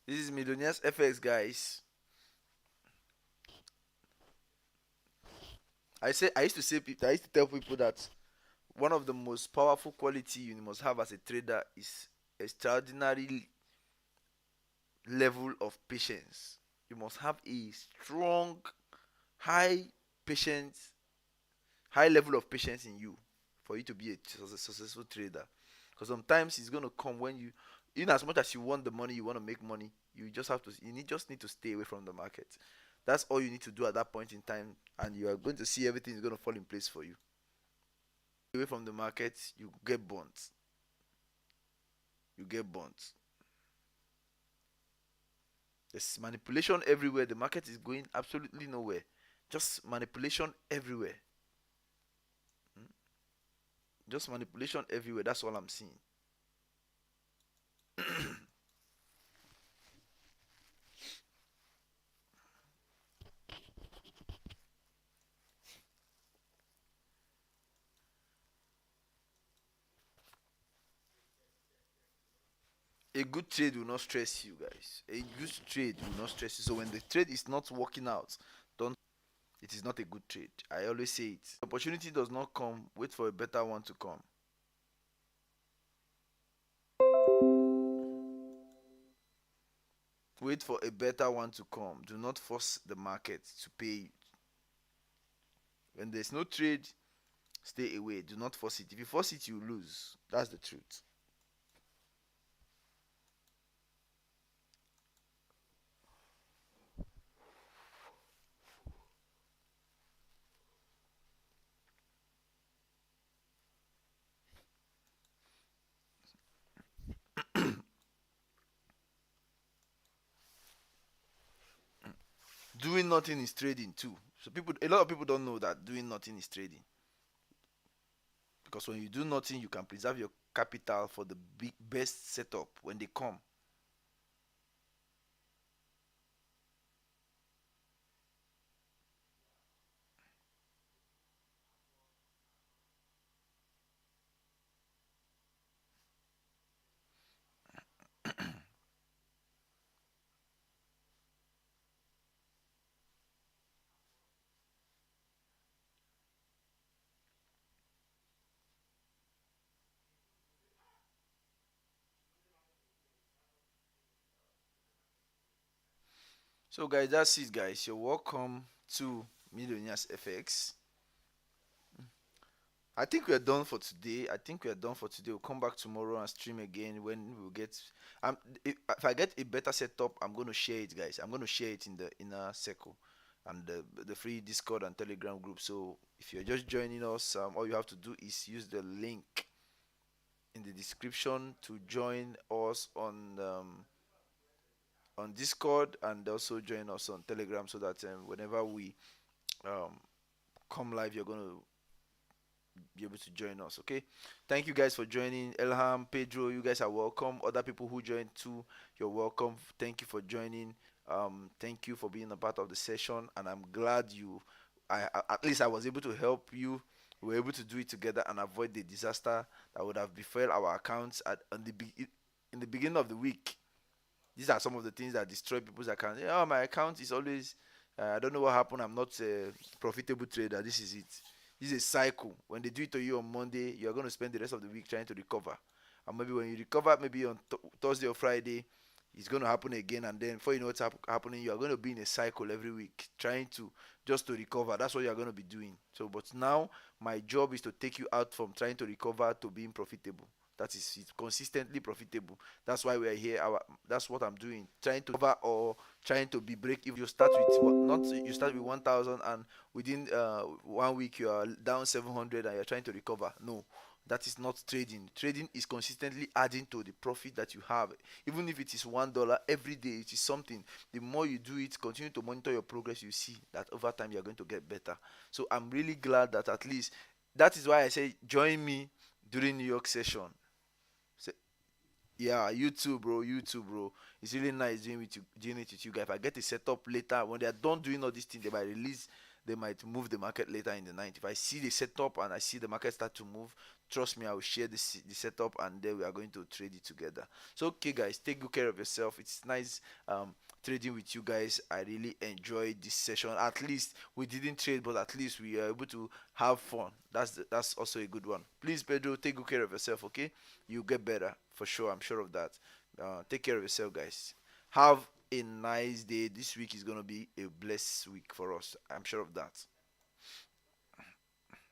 Speaker 1: This is Millionaires FX, guys. I used to tell people that one of the most powerful quality you must have as a trader is extraordinary level of patience. You must have a strong, high patience, high level of patience in you for you to be a successful trader. Because sometimes it's gonna come when in as much as you want the money, you want to make money, just need to stay away from the market. That's all you need to do at that point in time, and you are going to see everything is going to fall in place for you. Away from the market, you get burnt. You get burnt. There's manipulation everywhere. The market is going absolutely nowhere. Just manipulation everywhere. Hmm? Just manipulation everywhere. That's all I'm seeing. A good trade will not stress you, guys. A good trade will not stress you. So when the trade is not working out, don't. It is not a good trade. I always say it. Opportunity does not come. Wait for a better one to come. Wait for a better one to come. Do not force the market to pay you. When there's no trade, stay away. Do not force it. If you force it, you lose. That's the truth. doing nothing is trading too. So a lot of people don't know that doing nothing is trading, because when you do nothing, you can preserve your capital for the best setup when they come. So guys, that's it guys. You're welcome to Millionaires FX. I think we're done for today. I think we're done for today. We'll come back tomorrow and stream again when we'll get. If I get a better setup, I'm going to share it, guys. I'm going to share it in the inner circle and the free Discord and Telegram group. So if you're just joining us, all you have to do is use the link in the description to join us on Discord, and also join us on Telegram, so that whenever we um, come live, you're going to be able to join us. Okay, thank you guys for joining. Elham, Pedro, you guys are welcome. Other people who joined too, you're welcome. Thank you for joining. Thank you for being a part of the session, and I'm glad at least I was able to help you. We were able to do it together and avoid the disaster that would have befell our accounts in the beginning of the week. These are some of the things that destroy people's accounts. Oh, my account is always, I don't know what happened. I'm not a profitable trader. This is it. This is a cycle. When they do it to you on Monday, you're going to spend the rest of the week trying to recover. And maybe when you recover, maybe on Thursday or Friday, it's going to happen again. And then before you know what's happening, you are going to be in a cycle every week trying to just to recover. That's what you're going to be doing. So, but now my job is to take you out from trying to recover to being profitable. That is it, consistently profitable. That's why we are here. That's what I'm doing, trying to cover or trying to be break. If you start with not you start with 1,000 and within 1 week you are down 700 and you're trying to recover. No, that is not trading. Trading is consistently adding to the profit that you have, even if it is $1 every day. It is something. The more you do it, continue to monitor your progress, you see that over time you're going to get better. So I'm really glad that at least that is why I say join me during New York session. So, yeah, YouTube, bro. YouTube, bro. It's really nice doing it with you guys. If I get a setup later, when they are done doing all these things, they might release, they might move the market later in the night. If I see the setup and I see the market start to move, trust me, I will share the setup, and then we are going to trade it together. So, okay, guys, take good care of yourself. It's nice trading with you guys. I really enjoyed this session. At least we didn't trade, but at least we are able to have fun. That's also a good one. Please, Pedro, take good care of yourself. Okay, you get better for sure. I'm sure of that. Take care of yourself, guys. Have a nice day. This week is gonna be a blessed week for us. I'm sure of that.